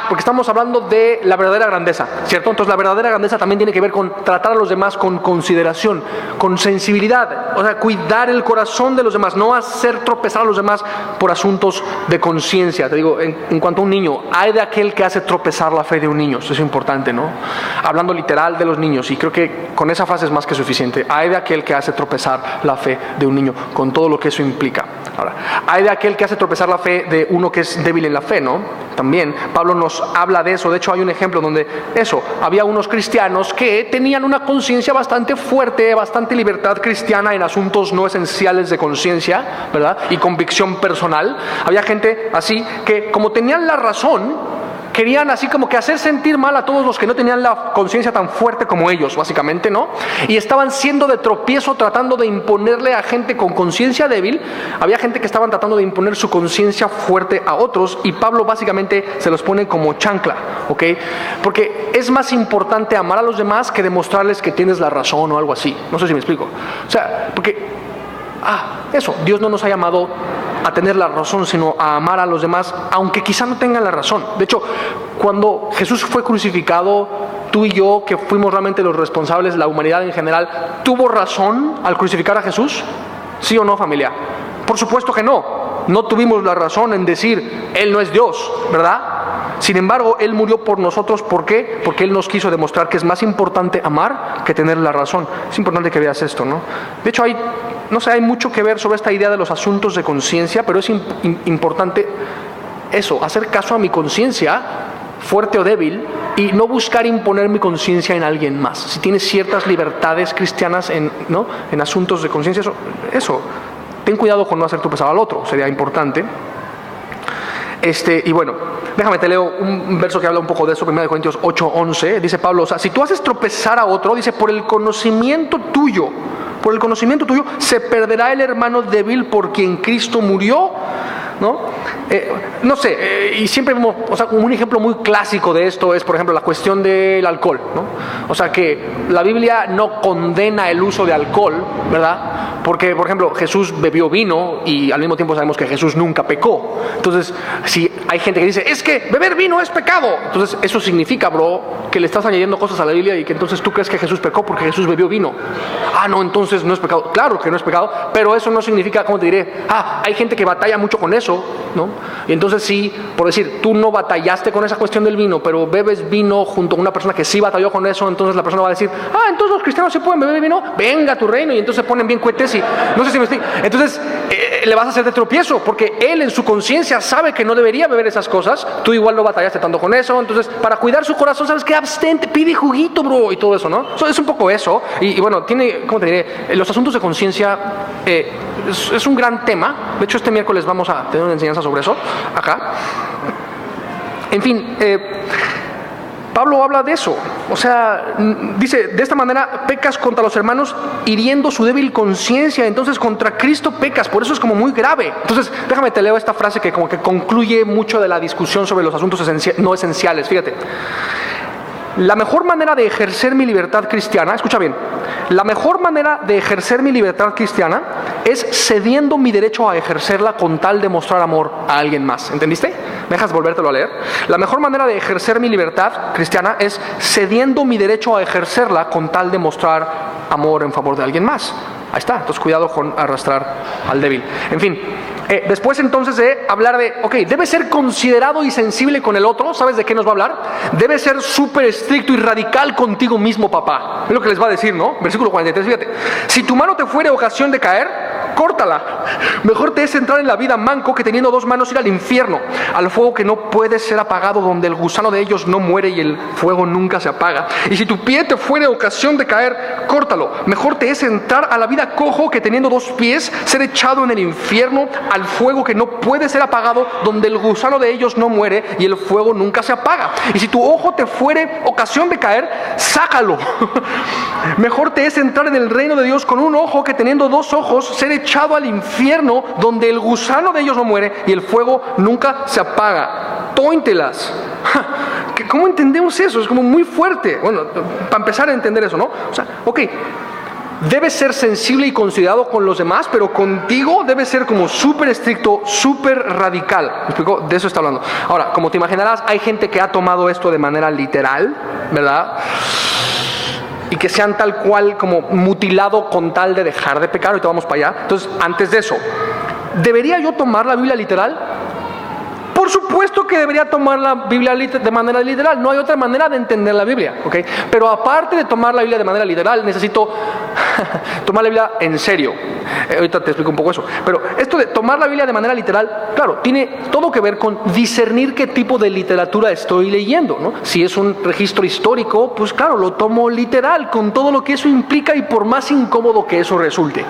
porque estamos hablando de la verdadera grandeza, ¿cierto? Entonces la verdadera grandeza también tiene que ver con tratar a los demás con consideración, con sensibilidad, o sea, cuidar el corazón de los demás, no hacer tropezar a los demás por asuntos de conciencia. Te digo, en cuanto a un niño, hay de aquel que hace tropezar la fe de un niño, eso es importante, ¿no? Hablando literal de los niños, y creo que con esa frase es más que suficiente. Hay de aquel que hace tropezar la fe de un niño, con todo lo que eso implica. Ahora, hay de aquel que hace tropezar la fe de uno que es débil en la fe, ¿no? También Pablo nos habla de eso. De hecho, hay un ejemplo donde había unos cristianos que tenían una conciencia bastante fuerte, bastante libertad cristiana en asuntos no esenciales de conciencia, ¿verdad? Y convicción personal. Había gente así que, como tenían la razón, querían así como que hacer sentir mal a todos los que no tenían la conciencia tan fuerte como ellos, básicamente, ¿no? Y estaban siendo de tropiezo tratando de imponerle a gente con conciencia débil. Había gente que estaban tratando de imponer su conciencia fuerte a otros, y Pablo básicamente se los pone como chancla, ¿ok? Porque es más importante amar a los demás que demostrarles que tienes la razón o algo así. No sé si me explico. O sea, porque Dios no nos ha llamado a tener la razón, sino a amar a los demás, aunque quizá no tengan la razón. De hecho, cuando Jesús fue crucificado, tú y yo, que fuimos realmente los responsables, la humanidad en general, ¿tuvo razón al crucificar a Jesús? ¿Sí o no, familia? Por supuesto que no. No tuvimos la razón en decir, Él no es Dios, ¿verdad? Sin embargo, Él murió por nosotros. ¿Por qué? Porque Él nos quiso demostrar que es más importante amar que tener la razón. Es importante que veas esto, ¿no? De hecho, hay mucho que ver sobre esta idea de los asuntos de conciencia, pero es importante hacer caso a mi conciencia fuerte o débil, y no buscar imponer mi conciencia en alguien más. Si tienes ciertas libertades cristianas en asuntos de conciencia, eso, ten cuidado con no hacer tu pesado al otro, sería importante. Y bueno, déjame te leo un verso que habla un poco de eso, 1 Corintios 8:11. Dice Pablo, o sea, si tú haces tropezar a otro, dice, por el conocimiento tuyo se perderá el hermano débil por quien Cristo murió, ¿no? No sé, y siempre vemos, o sea, un ejemplo muy clásico de esto es, por ejemplo, la cuestión del alcohol, ¿no? O sea, que la Biblia no condena el uso de alcohol, ¿verdad? Porque, por ejemplo, Jesús bebió vino y al mismo tiempo sabemos que Jesús nunca pecó. Entonces, si hay gente que dice, es que beber vino es pecado, entonces eso significa, bro, que le estás añadiendo cosas a la Biblia y que entonces tú crees que Jesús pecó porque Jesús bebió vino. No, entonces no es pecado. Claro que no es pecado, pero eso no significa, ¿cómo te diré? Hay gente que batalla mucho con eso, ¿no? Y entonces sí, por decir, tú no batallaste con esa cuestión del vino, pero bebes vino junto a una persona que sí batalló con eso, entonces la persona va a decir, entonces los cristianos sí pueden beber vino, venga a tu reino, y entonces se ponen bien cohetes y no sé si me estoy... Entonces le vas a hacer de tropiezo, porque él en su conciencia sabe que no debería beber esas cosas, tú igual no batallaste tanto con eso, entonces para cuidar su corazón, ¿sabes qué? Abstente, pide juguito, bro, y todo eso, ¿no? Es un poco eso, y bueno, tiene, ¿cómo te diré? Los asuntos de conciencia es un gran tema. De hecho, este miércoles vamos a tener una enseñanza sobre eso acá. En fin, Pablo habla de eso. O sea, dice, de esta manera pecas contra los hermanos hiriendo su débil conciencia, entonces contra Cristo pecas, por eso es como muy grave. Entonces, déjame te leo esta frase que como que concluye mucho de la discusión sobre los asuntos no esenciales. Fíjate. La mejor manera de ejercer mi libertad cristiana, escucha bien, la mejor manera de ejercer mi libertad cristiana es cediendo mi derecho a ejercerla con tal de mostrar amor a alguien más. ¿Entendiste? ¿Me dejas volvértelo a leer? La mejor manera de ejercer mi libertad cristiana es cediendo mi derecho a ejercerla con tal de mostrar amor en favor de alguien más. Ahí está, entonces cuidado con arrastrar al débil. En fin, después entonces de hablar de, debe ser considerado y sensible con el otro. ¿Sabes de qué nos va a hablar? Debe ser súper estricto y radical contigo mismo, papá. Es lo que les va a decir, ¿no? Versículo 43, fíjate. Si tu mano te fuere ocasión de caer, córtala. Mejor te es entrar en la vida manco que teniendo dos manos ir al infierno, al fuego que no puede ser apagado, donde el gusano de ellos no muere y el fuego nunca se apaga. Y si tu pie te fuere ocasión de caer, córtalo. Mejor te es entrar a la vida cojo que teniendo dos pies ser echado en el infierno, al fuego que no puede ser apagado, donde el gusano de ellos no muere y el fuego nunca se apaga. Y si tu ojo te fuere ocasión de caer, sácalo. Mejor te es entrar en el reino de Dios con un ojo que teniendo dos ojos ser echado al infierno, donde el gusano de ellos no muere y el fuego nunca se apaga. Tóintelas. ¿Cómo entendemos eso? Es como muy fuerte. Bueno, para empezar a entender eso, ¿no? O sea, debes ser sensible y considerado con los demás, pero contigo debes ser como súper estricto, súper radical. ¿Me explico? De eso está hablando. Ahora, como te imaginarás, hay gente que ha tomado esto de manera literal, ¿verdad? Y que sean tal cual como mutilado con tal de dejar de pecar. Ahorita vamos para allá. Entonces, antes de eso, ¿debería yo tomar la Biblia literal? Por supuesto que debería tomar la Biblia de manera literal. No hay otra manera de entender la Biblia, ¿ok? Pero aparte de tomar la Biblia de manera literal, necesito tomar la Biblia en serio. Ahorita te explico un poco eso. Pero esto de tomar la Biblia de manera literal, claro, tiene todo que ver con discernir qué tipo de literatura estoy leyendo, ¿no? Si es un registro histórico, pues claro, lo tomo literal, con todo lo que eso implica y por más incómodo que eso resulte.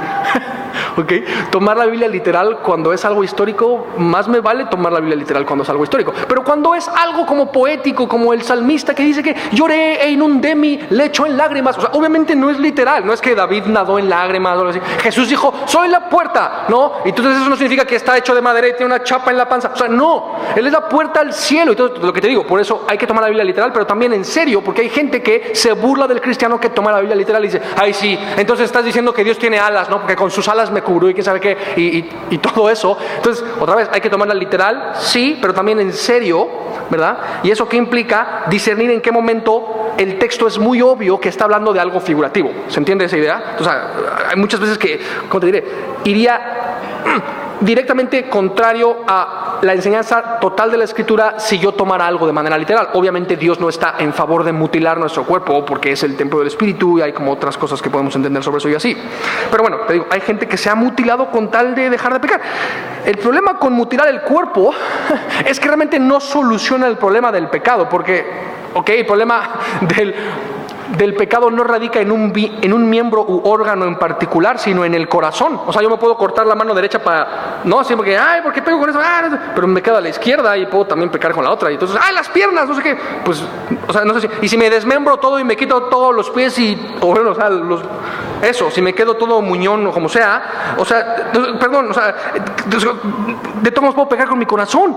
¿Ok? Tomar la Biblia literal cuando es algo histórico, más me vale tomar la Biblia literal cuando es algo histórico. Pero cuando es algo como poético, como el salmista que dice que lloré e inundé mi lecho en lágrimas, o sea, obviamente no es literal, no es que David nadó en lágrimas o algo así. Jesús dijo, soy la puerta, ¿no? Y entonces eso no significa que está hecho de madera y tiene una chapa en la panza. O sea, no, Él es la puerta al cielo. Y todo lo que te digo, por eso hay que tomar la Biblia literal, pero también en serio, porque hay gente que se burla del cristiano que toma la Biblia literal y dice, ay sí, entonces estás diciendo que Dios tiene alas, ¿no? Porque con sus alas me cubrió y quién sabe qué, y todo eso. Entonces, otra vez, hay que tomarla literal, sí, pero también en serio, ¿verdad? ¿Y eso qué implica? Discernir en qué momento el texto es muy obvio que está hablando de algo figurativo. ¿Se entiende esa idea? O sea, hay muchas veces que, ¿cómo te diré? directamente contrario a la enseñanza total de la Escritura si yo tomara algo de manera literal. Obviamente Dios no está en favor de mutilar nuestro cuerpo porque es el templo del Espíritu y hay como otras cosas que podemos entender sobre eso y así. Pero bueno, te digo, hay gente que se ha mutilado con tal de dejar de pecar. El problema con mutilar el cuerpo es que realmente no soluciona el problema del pecado, porque, el problema del pecado no radica en un miembro u órgano en particular, sino en el corazón. O sea, yo me puedo cortar la mano derecha no, siempre que, ¿por qué pego con eso? Pero me queda a la izquierda y puedo también pecar con la otra. Y entonces, las piernas, no sé qué. Pues, o sea, no sé si. Y si me desmembro todo y me quito todos los pies si me quedo todo muñón o como sea, de todos modos puedo pecar con mi corazón.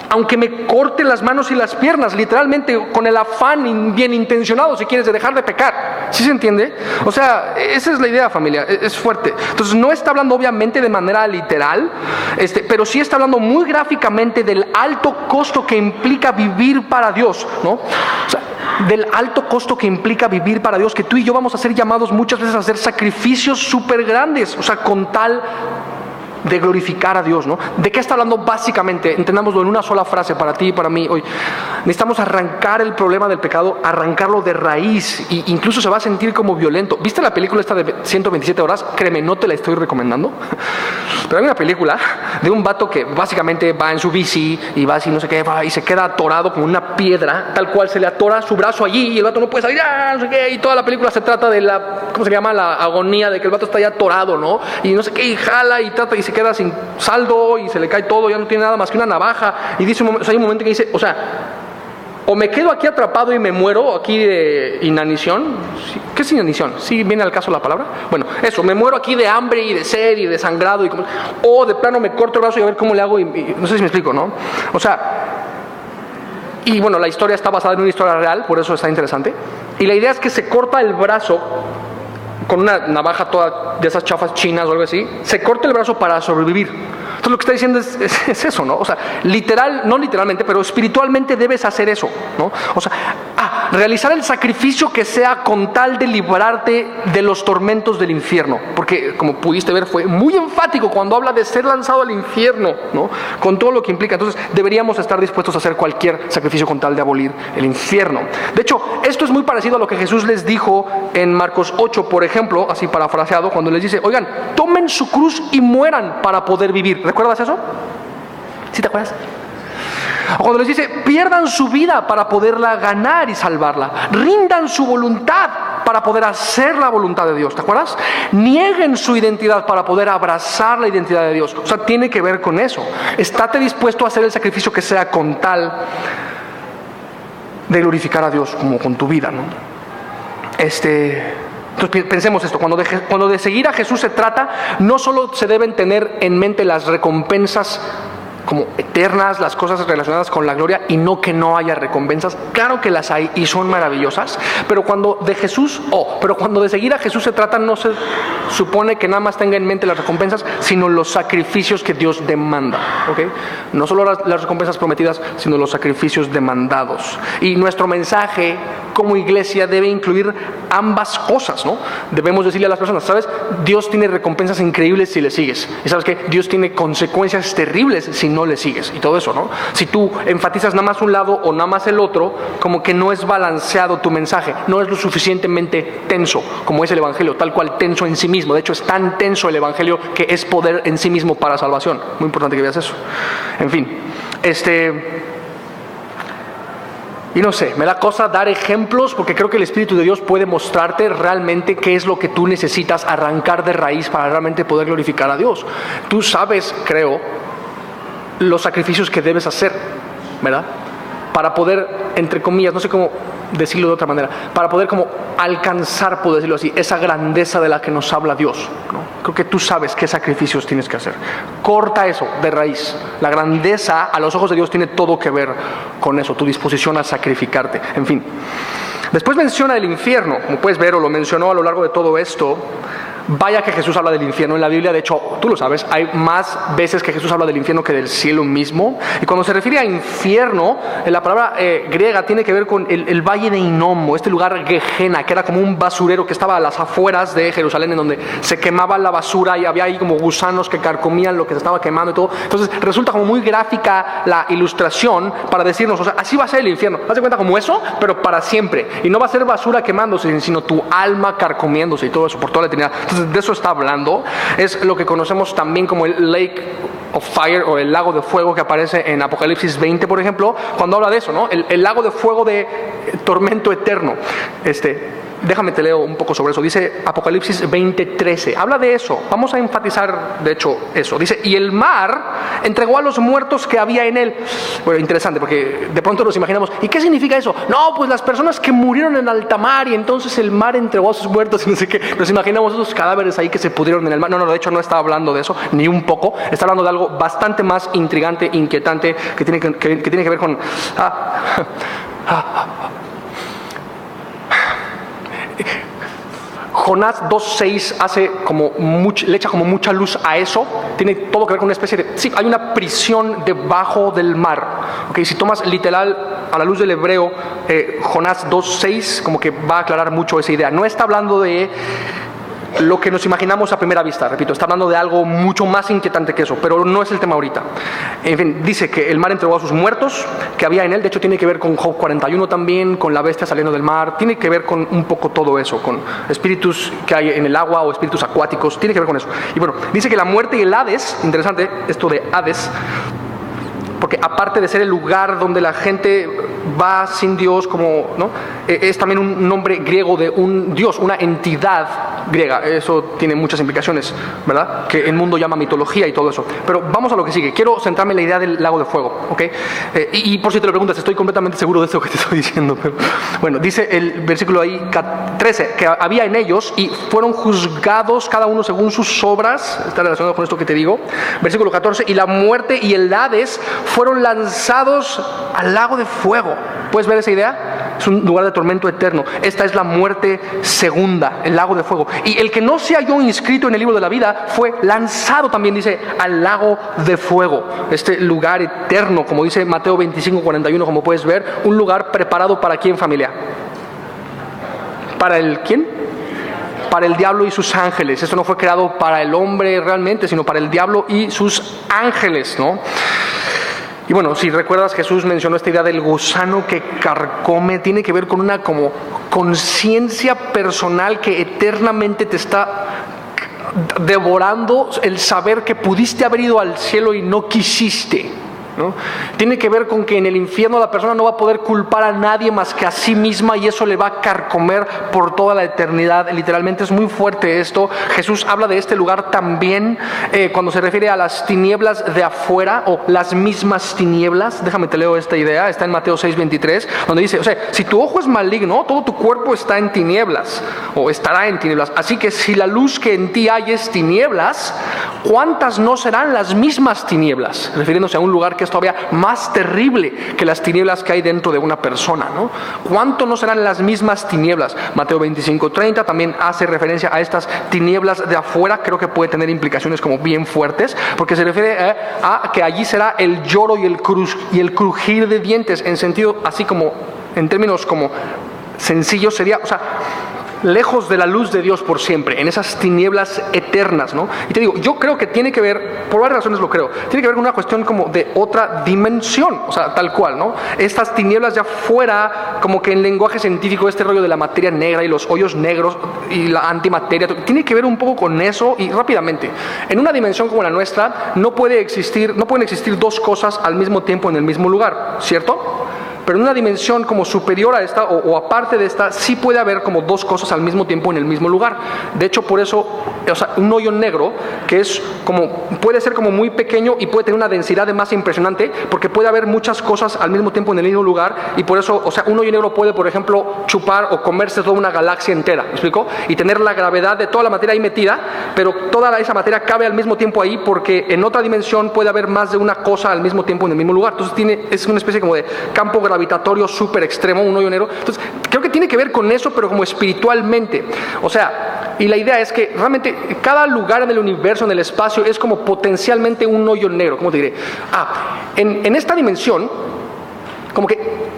Aunque me corte las manos y las piernas, literalmente con el afán bien intencionado, si quieres, de dejar de pecar. ¿Sí se entiende? O sea, esa es la idea, familia, es fuerte. Entonces no está hablando obviamente de manera literal, pero sí está hablando muy gráficamente del alto costo que implica vivir para Dios, ¿no? O sea, del alto costo que implica vivir para Dios, que tú y yo vamos a ser llamados muchas veces a hacer sacrificios súper grandes, o sea, con tal de glorificar a Dios, ¿no? ¿De qué está hablando básicamente? Entendámoslo en una sola frase para ti y para mí hoy. Necesitamos arrancar el problema del pecado, arrancarlo de raíz, e incluso se va a sentir como violento. ¿Viste la película esta de 127 horas? Créeme, no te la estoy recomendando. Pero hay una película de un vato que básicamente va en su bici y va así, no sé qué, y se queda atorado con una piedra, tal cual se le atora su brazo allí y el vato no puede salir, no sé qué, y toda la película se trata de ¿cómo se llama? La agonía de que el vato está ya atorado, ¿no? Y no sé qué, y jala y trata y se queda sin saldo y se le cae todo, ya no tiene nada más que una navaja y dice, hay un momento que dice, o me quedo aquí atrapado y me muero aquí de inanición. ¿Qué es inanición? ¿Sí viene al caso la palabra? Bueno, eso, me muero aquí de hambre y de sed y de sangrado o de plano me corto el brazo y a ver cómo le hago y no sé si me explico, ¿no? O sea, y bueno, la historia está basada en una historia real, por eso está interesante, y la idea es que se corta el brazo con una navaja toda de esas chafas chinas o algo así, se corta el brazo para sobrevivir. Entonces lo que está diciendo es eso, ¿no? O sea, no literalmente, pero espiritualmente debes hacer eso, ¿no? O sea, realizar el sacrificio que sea con tal de librarte de los tormentos del infierno. Porque, como pudiste ver, fue muy enfático cuando habla de ser lanzado al infierno, ¿no? Con todo lo que implica. Entonces, deberíamos estar dispuestos a hacer cualquier sacrificio con tal de abolir el infierno. De hecho, esto es muy parecido a lo que Jesús les dijo en Marcos 8, por ejemplo, así parafraseado, cuando les dice, oigan, tomen su cruz y mueran para poder vivir. ¿Recuerdas eso? ¿Sí te acuerdas? O cuando les dice, pierdan su vida para poderla ganar y salvarla. Rindan su voluntad para poder hacer la voluntad de Dios. ¿Te acuerdas? Nieguen su identidad para poder abrazar la identidad de Dios. O sea, tiene que ver con eso. Estate dispuesto a hacer el sacrificio que sea con tal de glorificar a Dios como con tu vida, ¿no? Entonces pensemos esto, cuando de seguir a Jesús se trata, no solo se deben tener en mente las recompensas como eternas, las cosas relacionadas con la gloria, y no que no haya recompensas. Claro que las hay y son maravillosas, pero cuando de seguir a Jesús se trata, no se supone que nada más tenga en mente las recompensas, sino los sacrificios que Dios demanda, ¿ok? No solo las recompensas prometidas, sino los sacrificios demandados. Y nuestro mensaje como iglesia debe incluir ambas cosas, ¿no? Debemos decirle a las personas, ¿sabes? Dios tiene recompensas increíbles si le sigues. Y ¿sabes qué? Dios tiene consecuencias terribles si no le sigues. Y todo eso, ¿no? Si tú enfatizas nada más un lado o nada más el otro, como que no es balanceado tu mensaje, no es lo suficientemente tenso como es el evangelio, tal cual tenso en sí mismo. De hecho, es tan tenso el evangelio que es poder en sí mismo para salvación. Muy importante que veas eso. En fin, y no sé, me da cosa dar ejemplos porque creo que el Espíritu de Dios puede mostrarte realmente qué es lo que tú necesitas arrancar de raíz para realmente poder glorificar a Dios. Tú sabes, creo, los sacrificios que debes hacer, ¿verdad? Para poder, entre comillas, no sé cómo decirlo de otra manera, para poder como alcanzar, por decirlo así, esa grandeza de la que nos habla Dios, ¿no? Creo que tú sabes qué sacrificios tienes que hacer. Corta eso de raíz. La grandeza a los ojos de Dios tiene todo que ver con eso, tu disposición a sacrificarte. En fin. Después menciona el infierno, como puedes ver, o lo mencionó a lo largo de todo esto. Vaya que Jesús habla del infierno en la Biblia. De hecho, tú lo sabes, hay más veces que Jesús habla del infierno que del cielo mismo. Y cuando se refiere a infierno, la palabra griega tiene que ver con el valle de Hinomo, este lugar Gehenna, que era como un basurero que estaba a las afueras de Jerusalén, en donde se quemaba la basura y había ahí como gusanos que carcomían lo que se estaba quemando y todo. Entonces resulta como muy gráfica la ilustración para decirnos, o sea, así va a ser el infierno. Haz de cuenta como eso, pero para siempre. Y no va a ser basura quemándose, sino tu alma carcomiéndose y todo eso por toda la eternidad. Entonces, de eso está hablando. Es lo que conocemos también como el Lake of Fire o el lago de fuego que aparece en Apocalipsis 20, por ejemplo, cuando habla de eso, ¿no? El lago de fuego de tormento eterno. Déjame te leo un poco sobre eso. Dice Apocalipsis 20:13. Habla de eso. Vamos a enfatizar, de hecho, eso. Dice, y el mar entregó a los muertos que había en él. Bueno, interesante, porque de pronto nos imaginamos, ¿y qué significa eso? No, pues las personas que murieron en alta mar y entonces el mar entregó a sus muertos y no sé qué. Nos imaginamos esos cadáveres ahí que se pudrieron en el mar. No, de hecho no está hablando de eso, ni un poco. Está hablando de algo bastante más intrigante, inquietante, que tiene que ver con... Jonás 2:6 le echa como mucha luz a eso. Tiene todo que ver con una especie de... Sí, hay una prisión debajo del mar. Okay, si tomas literal a la luz del hebreo, Jonás 2:6 como que va a aclarar mucho esa idea. No está hablando de lo que nos imaginamos a primera vista, repito, está hablando de algo mucho más inquietante que eso, pero no es el tema ahorita. En fin, dice que el mar entregó a sus muertos que había en él. De hecho tiene que ver con Job 41 también, con la bestia saliendo del mar, tiene que ver con un poco todo eso, con espíritus que hay en el agua o espíritus acuáticos, tiene que ver con eso. Y bueno, dice que la muerte y el Hades, interesante esto de Hades, porque aparte de ser el lugar donde la gente va sin Dios, como, ¿no? Es también un nombre griego de un dios, una entidad griega. Eso tiene muchas implicaciones, ¿verdad? Que el mundo llama mitología y todo eso. Pero vamos a lo que sigue. Quiero centrarme en la idea del lago de fuego, ¿ok? Y por si te lo preguntas, estoy completamente seguro de esto que te estoy diciendo. Pero, bueno, dice el versículo ahí 13, que había en ellos y fueron juzgados cada uno según sus obras. Está relacionado con esto que te digo. Versículo 14, y la muerte y el Hades fueron lanzados al lago de fuego. ¿Puedes ver esa idea? Es un lugar de tormento eterno. Esta es la muerte segunda, el lago de fuego. Y el que no se halló inscrito en el libro de la vida fue lanzado también, dice, al lago de fuego. Este lugar eterno, como dice Mateo 25:41, como puedes ver, un lugar preparado para ¿quién, familia? ¿Para el quién? Para el diablo y sus ángeles. Esto no fue creado para el hombre realmente, sino para el diablo y sus ángeles, ¿no? Y bueno, si recuerdas, Jesús mencionó esta idea del gusano que carcome. Tiene que ver con una como conciencia personal que eternamente te está devorando, el saber que pudiste haber ido al cielo y no quisiste, ¿no? Tiene que ver con que en el infierno la persona no va a poder culpar a nadie más que a sí misma, y eso le va a carcomer por toda la eternidad. Literalmente es muy fuerte esto. Jesús habla de este lugar también cuando se refiere a las tinieblas de afuera, o las mismas tinieblas. Déjame te leo esta idea. Está en Mateo 6:23, donde dice, o sea, si tu ojo es maligno, todo tu cuerpo está en tinieblas, o estará en tinieblas. Así que si la luz que en ti hay es tinieblas, ¿cuántas no serán las mismas tinieblas? Refiriéndose a un lugar que es todavía más terrible que las tinieblas que hay dentro de una persona, ¿no? ¿Cuánto no serán las mismas tinieblas? Mateo 25:30 también hace referencia a estas tinieblas de afuera. Creo que puede tener implicaciones como bien fuertes, porque se refiere a que allí será el lloro y el crujir de dientes, en sentido así como, en términos como sencillos, sería, o sea, lejos de la luz de Dios por siempre, en esas tinieblas eternas, ¿no? Y te digo, yo creo que tiene que ver, por varias razones lo creo, tiene que ver con una cuestión como de otra dimensión, o sea, tal cual, ¿no? Estas tinieblas ya fuera, como que en lenguaje científico, este rollo de la materia negra y los hoyos negros y la antimateria, tiene que ver un poco con eso. Y rápidamente, en una dimensión como la nuestra, no pueden existir dos cosas al mismo tiempo en el mismo lugar, ¿cierto? Pero en una dimensión como superior a esta, o aparte de esta, sí puede haber como dos cosas al mismo tiempo en el mismo lugar. De hecho, por eso, o sea, un hoyo negro, que es como, puede ser como muy pequeño y puede tener una densidad de masa impresionante, porque puede haber muchas cosas al mismo tiempo en el mismo lugar. Y por eso, o sea, un hoyo negro puede, por ejemplo, chupar o comerse toda una galaxia entera, ¿me explico? Y tener la gravedad de toda la materia ahí metida, pero toda esa materia cabe al mismo tiempo ahí, porque en otra dimensión puede haber más de una cosa al mismo tiempo en el mismo lugar. Entonces es una especie como de campo gravitatorio súper extremo, un hoyo negro. Entonces creo que tiene que ver con eso, pero como espiritualmente. O sea, Y la idea es que realmente cada lugar en el universo, en el espacio, es como potencialmente un hoyo negro. ¿Cómo te diré? En esta dimensión, como que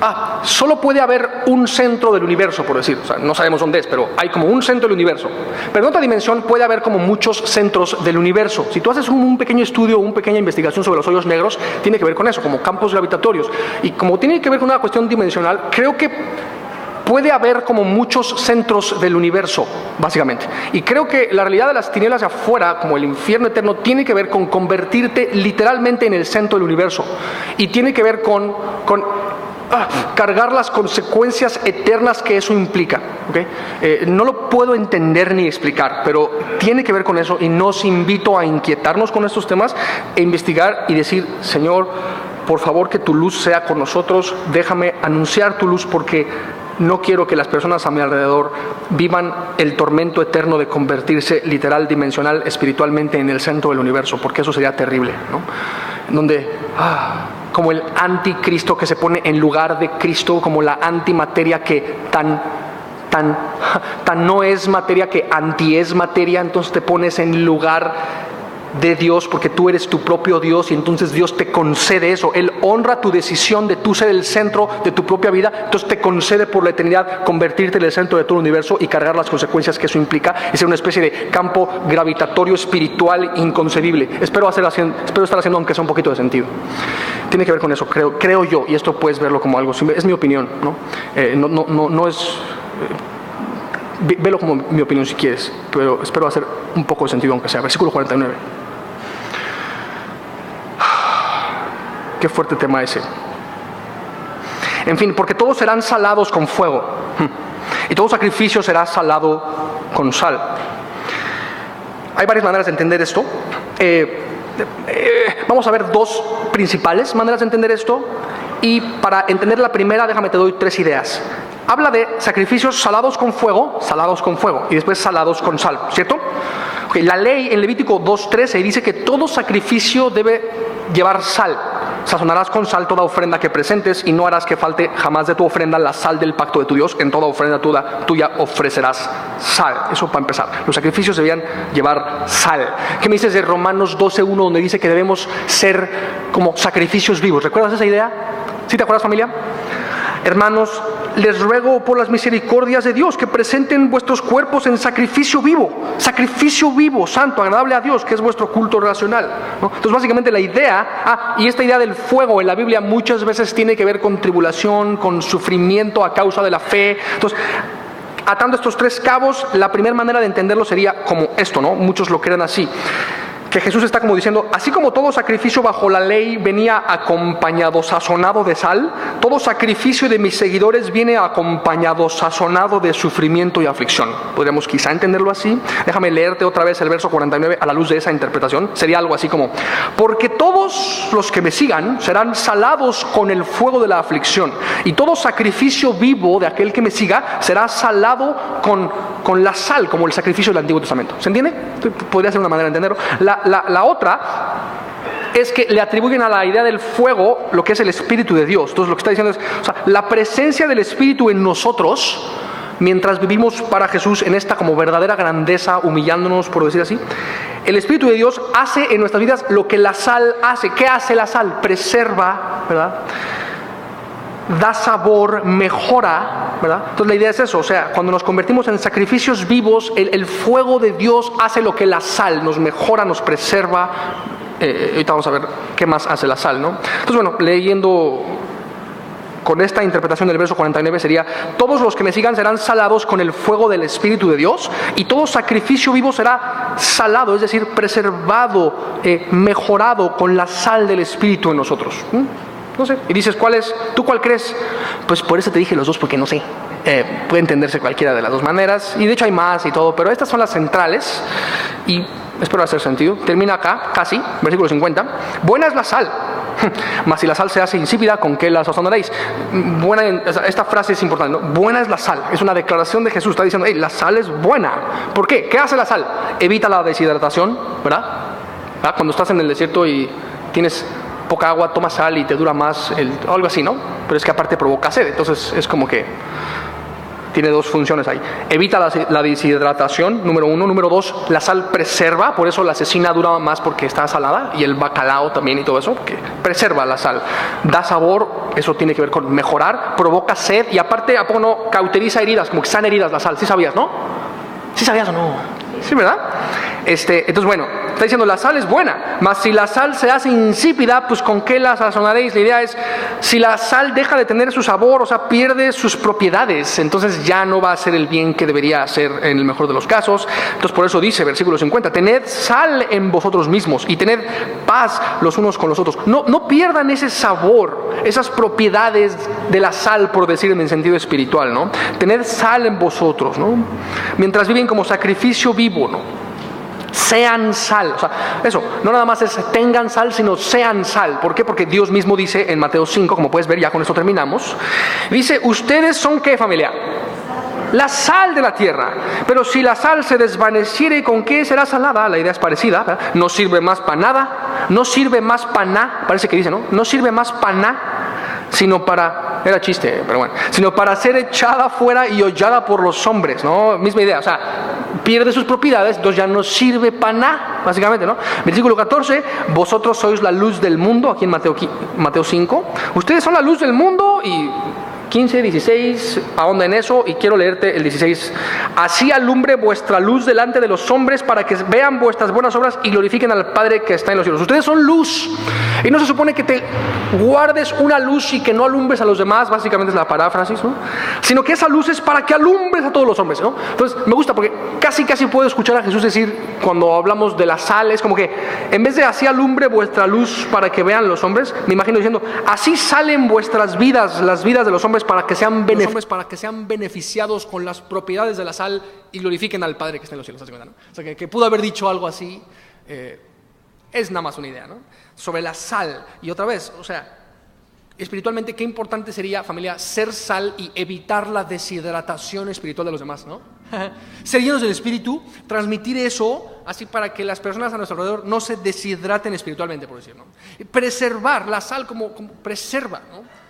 solo puede haber un centro del universo, por decir. O sea, no sabemos dónde es, pero hay como un centro del universo. Pero en otra dimensión puede haber como muchos centros del universo. Si tú haces un pequeño estudio, una pequeña investigación sobre los hoyos negros, tiene que ver con eso, como campos gravitatorios. Y como tiene que ver con una cuestión dimensional, creo que puede haber como muchos centros del universo, básicamente. Y creo que la realidad de las tinieblas de afuera, como el infierno eterno, tiene que ver con convertirte literalmente en el centro del universo. Y tiene que ver con cargar las consecuencias eternas que eso implica. ¿Okay? No lo puedo entender ni explicar, pero tiene que ver con eso, y nos invito a inquietarnos con estos temas e investigar y decir: Señor, por favor, que tu luz sea con nosotros, déjame anunciar tu luz, porque no quiero que las personas a mi alrededor vivan el tormento eterno de convertirse literal, dimensional, espiritualmente en el centro del universo, porque eso sería terrible, ¿no? Donde, como el anticristo que se pone en lugar de Cristo, como la antimateria que tan no es materia que anti es materia, entonces te pones en lugar de Dios porque tú eres tu propio Dios, y entonces Dios te concede eso. Él honra tu decisión de tú ser el centro de tu propia vida, entonces te concede por la eternidad convertirte en el centro de todo el universo y cargar las consecuencias que eso implica, y ser una especie de campo gravitatorio espiritual inconcebible. Espero estar haciendo aunque sea un poquito de sentido. Tiene que ver con eso, creo yo, y esto puedes verlo como algo, es mi opinión, ¿no? No es... Velo como mi opinión si quieres, pero espero hacer un poco de sentido aunque sea. Versículo 49. Qué fuerte tema ese. En fin, porque todos serán salados con fuego, y todo sacrificio será salado con sal. Hay varias maneras de entender esto. Vamos a ver dos principales maneras de entender esto, y para entender la primera, déjame te doy tres ideas. Habla de sacrificios salados con fuego, y después salados con sal, ¿cierto? Okay, la ley en Levítico 2:13 dice que todo sacrificio debe llevar sal. Sazonarás con sal toda ofrenda que presentes, y no harás que falte jamás de tu ofrenda la sal del pacto de tu Dios. En toda ofrenda tuya ofrecerás sal. Eso para empezar. Los sacrificios debían llevar sal. ¿Qué me dices de Romanos 12:1, donde dice que debemos ser como sacrificios vivos? ¿Recuerdas esa idea? ¿Sí te acuerdas, familia? Hermanos, les ruego por las misericordias de Dios que presenten vuestros cuerpos en sacrificio vivo, santo, agradable a Dios, que es vuestro culto racional, ¿no? Entonces básicamente la idea, y esta idea del fuego en la Biblia muchas veces tiene que ver con tribulación, con sufrimiento a causa de la fe. Entonces, atando estos tres cabos, la primera manera de entenderlo sería como esto, ¿no? Muchos lo creen así, que Jesús está como diciendo: así como todo sacrificio bajo la ley venía acompañado, sazonado de sal, todo sacrificio de mis seguidores viene acompañado, sazonado de sufrimiento y aflicción. Podríamos quizá entenderlo así. Déjame leerte otra vez el verso 49 a la luz de esa interpretación. Sería algo así como: porque todos los que me sigan serán salados con el fuego de la aflicción, y todo sacrificio vivo de aquel que me siga será salado con la sal, como el sacrificio del Antiguo Testamento. ¿Se entiende? Podría ser una manera de entenderlo. La otra es que le atribuyen a la idea del fuego lo que es el Espíritu de Dios. Entonces lo que está diciendo es, la presencia del Espíritu en nosotros, mientras vivimos para Jesús en esta como verdadera grandeza, humillándonos, por decir así, el Espíritu de Dios hace en nuestras vidas lo que la sal hace. ¿Qué hace la sal? Preserva, ¿verdad? Da sabor, mejora, ¿verdad? Entonces la idea es eso, cuando nos convertimos en sacrificios vivos, el fuego de Dios hace lo que la sal, nos mejora, nos preserva. Ahorita vamos a ver qué más hace la sal, ¿no? Entonces, bueno, leyendo con esta interpretación del verso 49 sería: todos los que me sigan serán salados con el fuego del Espíritu de Dios, y todo sacrificio vivo será salado, es decir, preservado, mejorado con la sal del Espíritu en nosotros. No sé. Y dices: ¿tú cuál crees? Pues por eso te dije los dos, porque no sé. Puede entenderse cualquiera de las dos maneras, y de hecho hay más y todo, pero estas son las centrales, y espero hacer sentido. Termina acá, casi, versículo 50. Buena es la sal, mas si la sal se hace insípida, ¿con qué la sazonaréis? Esta frase es importante, ¿no? Buena es la sal, es una declaración de Jesús. Está diciendo: la sal es buena. ¿Por qué? ¿Qué hace la sal? Evita la deshidratación, ¿verdad? Cuando estás en el desierto y tienes poca agua, toma sal y te dura más, algo así, ¿no? Pero es que aparte provoca sed, entonces es como que Tiene dos funciones ahí. Evita la deshidratación, número uno. Número dos, la sal preserva, por eso la cecina dura más porque está salada, y el bacalao también y todo eso, porque preserva la sal. Da sabor, eso tiene que ver con mejorar, provoca sed, y aparte, ¿a poco no cauteriza heridas? Como que sana heridas la sal, ¿sí sabías, no? ¿Sí sabías o no? Sí, ¿verdad? Entonces, bueno, está diciendo la sal es buena, mas si la sal se hace insípida, pues ¿con qué la sazonaréis? La idea es, si la sal deja de tener su sabor, o sea, pierde sus propiedades, entonces ya no va a hacer el bien que debería hacer en el mejor de los casos. Entonces, por eso dice, versículo 50, tened sal en vosotros mismos y tened paz los unos con los otros. No pierdan ese sabor, esas propiedades de la sal, por decirlo en sentido espiritual, ¿no? Tened sal en vosotros, ¿no? Mientras viven como sacrificio vivo, ¿no? Sean sal, o sea, eso, no nada más es tengan sal, sino sean sal. ¿Por qué? Porque Dios mismo dice en Mateo 5, como puedes ver, ya con esto terminamos, dice, ustedes son ¿qué, familia? La sal de la tierra. Pero si la sal se desvaneciere, ¿con qué será salada? La idea es parecida, ¿verdad? No sirve más para nada, no sirve más para nada, parece que dice, ¿no? No sirve más para nada, sino para, era chiste, pero bueno, sino para ser echada fuera y hollada por los hombres, ¿no? Misma idea, o sea, pierde sus propiedades, entonces ya no sirve para nada, básicamente, ¿no? Versículo 14, vosotros sois la luz del mundo, aquí en Mateo 5, ustedes son la luz del mundo, y 15, 16, ahonda en eso, y quiero leerte el 16. Así alumbre vuestra luz delante de los hombres, para que vean vuestras buenas obras y glorifiquen al Padre que está en los cielos. Ustedes son luz, y no se supone que te guardes una luz y que no alumbres a los demás, básicamente es la paráfrasis, ¿no? Sino que esa luz es para que alumbres a todos los hombres, ¿no? Entonces me gusta porque casi puedo escuchar a Jesús decir, cuando hablamos de la sal, es como que en vez de así alumbre vuestra luz para que vean los hombres, me imagino diciendo, así salen vuestras vidas, las vidas de los hombres, para que sean beneficiados con las propiedades de la sal y glorifiquen al Padre que está en los cielos, ¿no? O sea, que pudo haber dicho algo así, es nada más una idea, ¿no? Sobre la sal. Y otra vez, o sea, espiritualmente, qué importante sería, familia, ser sal y evitar la deshidratación espiritual de los demás, ¿no? Ser llenos del Espíritu, transmitir eso, así para que las personas a nuestro alrededor no se deshidraten espiritualmente, por decirlo, ¿no? Preservar la sal como preserva, ¿no?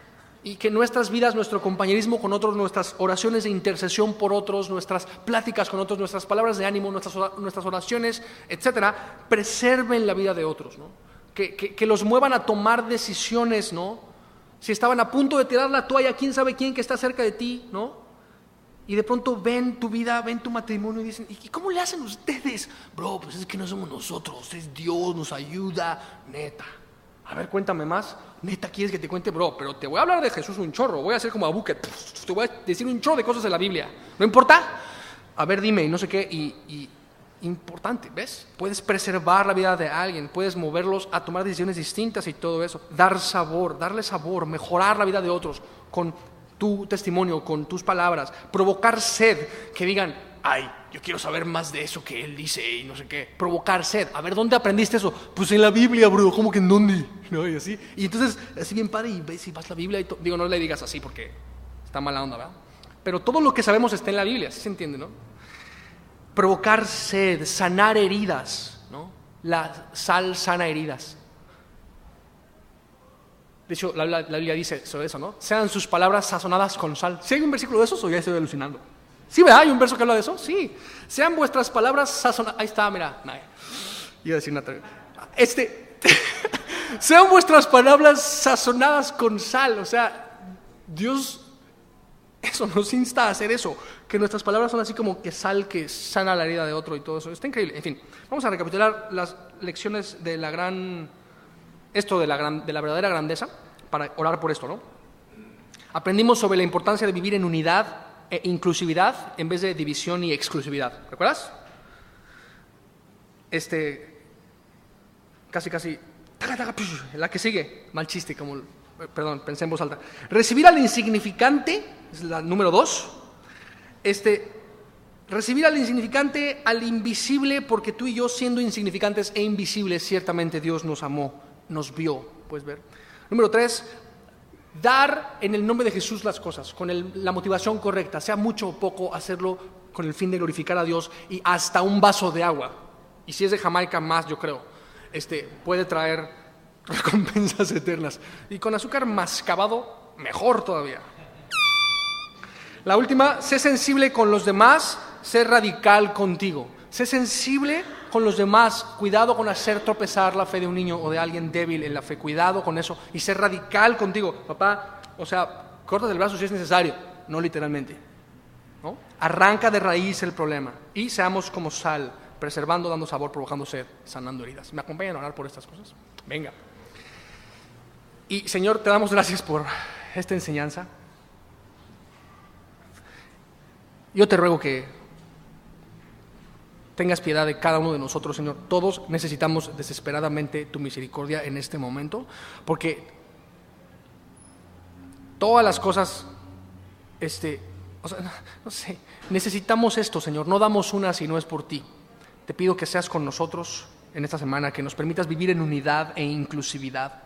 Y que nuestras vidas, nuestro compañerismo con otros, nuestras oraciones de intercesión por otros, nuestras pláticas con otros, nuestras palabras de ánimo, nuestras oraciones, etcétera, preserven la vida de otros, ¿no? Que los muevan a tomar decisiones, ¿no? Si estaban a punto de tirar la toalla, quién sabe quién que está cerca de ti, ¿no? Y de pronto ven tu vida, ven tu matrimonio y dicen, ¿y cómo le hacen ustedes? Bro, pues es que no somos nosotros, es Dios, nos ayuda, neta. A ver, cuéntame más. Neta, ¿quieres que te cuente? Bro, pero te voy a hablar de Jesús un chorro. Voy a hacer como a Bucket. Te voy a decir un chorro de cosas de la Biblia. ¿No importa? A ver, dime, y no sé qué. Y importante, ¿ves? Puedes preservar la vida de alguien. Puedes moverlos a tomar decisiones distintas y todo eso. Dar sabor, darle sabor, mejorar la vida de otros con tu testimonio, con tus palabras. Provocar sed, que digan, ay, yo quiero saber más de eso que él dice y no sé qué. Provocar sed. A ver, ¿dónde aprendiste eso? Pues en la Biblia, bro. ¿Cómo que en dónde? ¿No? Y así. Y entonces, así bien padre, y ves y vas la Biblia y digo, no le digas así porque está mala onda, ¿verdad? Pero todo lo que sabemos está en la Biblia, ¿sí se entiende, no? Provocar sed, sanar heridas, ¿no? La sal sana heridas. De hecho, la Biblia dice sobre eso, ¿no? Sean sus palabras sazonadas con sal. ¿Sí hay un versículo de esos o ya estoy alucinando? ¿Sí, verdad? ¿Hay un verso que habla de eso? Sí. Sean vuestras palabras sazonadas. Ahí está, mira. Iba a decir una sean vuestras palabras sazonadas con sal. O sea, Dios, eso nos insta a hacer eso. Que nuestras palabras son así como que sal que sana la herida de otro y todo eso. Está increíble. En fin, vamos a recapitular las lecciones de la verdadera grandeza para orar por esto, ¿no? Aprendimos sobre la importancia de vivir en unidad e inclusividad en vez de división y exclusividad. ¿Recuerdas? Casi, la que sigue, mal chiste, perdón, pensé en voz alta. Recibir al insignificante, es la número 2. Recibir al insignificante, al invisible, porque tú y yo, siendo insignificantes e invisibles, ciertamente Dios nos amó, nos vio, puedes ver. Número 3, dar en el nombre de Jesús las cosas, con la motivación correcta, sea mucho o poco, hacerlo con el fin de glorificar a Dios, y hasta un vaso de agua, y si es de Jamaica más, yo creo, puede traer recompensas eternas, y con azúcar mascabado, mejor todavía. La última, sé sensible con los demás, sé radical contigo. Sé sensible con los demás, cuidado con hacer tropezar la fe de un niño o de alguien débil en la fe, cuidado con eso, y sé radical contigo. Papá, córtate el brazo si es necesario, no literalmente, ¿no? Arranca de raíz el problema y seamos como sal, preservando, dando sabor, provocando sed, sanando heridas. ¿Me acompañan a orar por estas cosas? Venga. Y Señor, te damos gracias por esta enseñanza. Yo te ruego que tengas piedad de cada uno de nosotros, Señor. Todos necesitamos desesperadamente tu misericordia en este momento, porque todas las cosas, no sé, necesitamos esto, Señor. No damos una si no es por ti. Te pido que seas con nosotros en esta semana, que nos permitas vivir en unidad e inclusividad,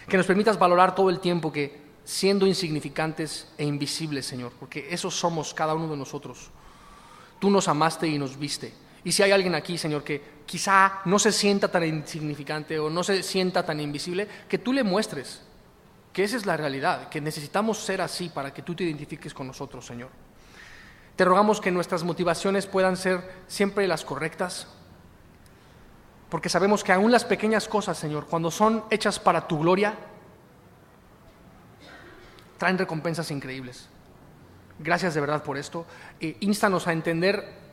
que nos permitas valorar todo el tiempo que siendo insignificantes e invisibles, Señor, porque esos somos cada uno de nosotros. Tú nos amaste y nos viste. Y si hay alguien aquí, Señor, que quizá no se sienta tan insignificante o no se sienta tan invisible, que tú le muestres que esa es la realidad, que necesitamos ser así para que tú te identifiques con nosotros, Señor. Te rogamos que nuestras motivaciones puedan ser siempre las correctas, porque sabemos que aún las pequeñas cosas, Señor, cuando son hechas para tu gloria, traen recompensas increíbles. Gracias de verdad por esto.Ínstanos a entender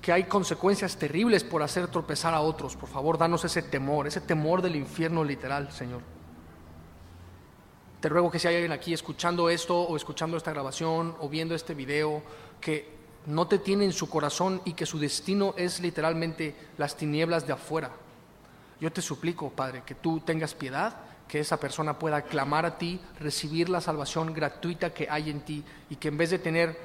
que hay consecuencias terribles por hacer tropezar a otros. Por favor, danos ese temor del infierno literal, Señor. Te ruego que si hay alguien aquí escuchando esto o escuchando esta grabación o viendo este video que no te tiene en su corazón y que su destino es literalmente las tinieblas de afuera, yo te suplico, Padre, que tú tengas piedad, que esa persona pueda clamar a ti, recibir la salvación gratuita que hay en ti y que en vez de tener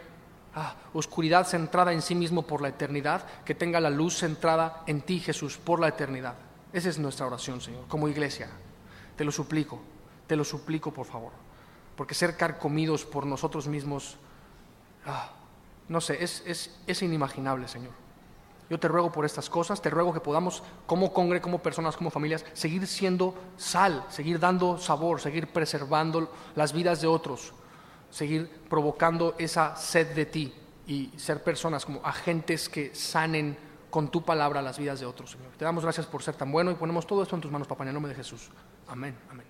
oscuridad centrada en sí mismo por la eternidad, que tenga la luz centrada en ti, Jesús, por la eternidad. Esa es nuestra oración, Señor, como iglesia. Te lo suplico, por favor, porque ser carcomidos por nosotros mismos, no sé, es inimaginable, Señor. Yo te ruego por estas cosas, te ruego que podamos, como congre, como personas, como familias, seguir siendo sal, seguir dando sabor, seguir preservando las vidas de otros, seguir provocando esa sed de ti y ser personas como agentes que sanen con tu palabra las vidas de otros, Señor. Te damos gracias por ser tan bueno y ponemos todo esto en tus manos, papá, en el nombre de Jesús. Amén, amén.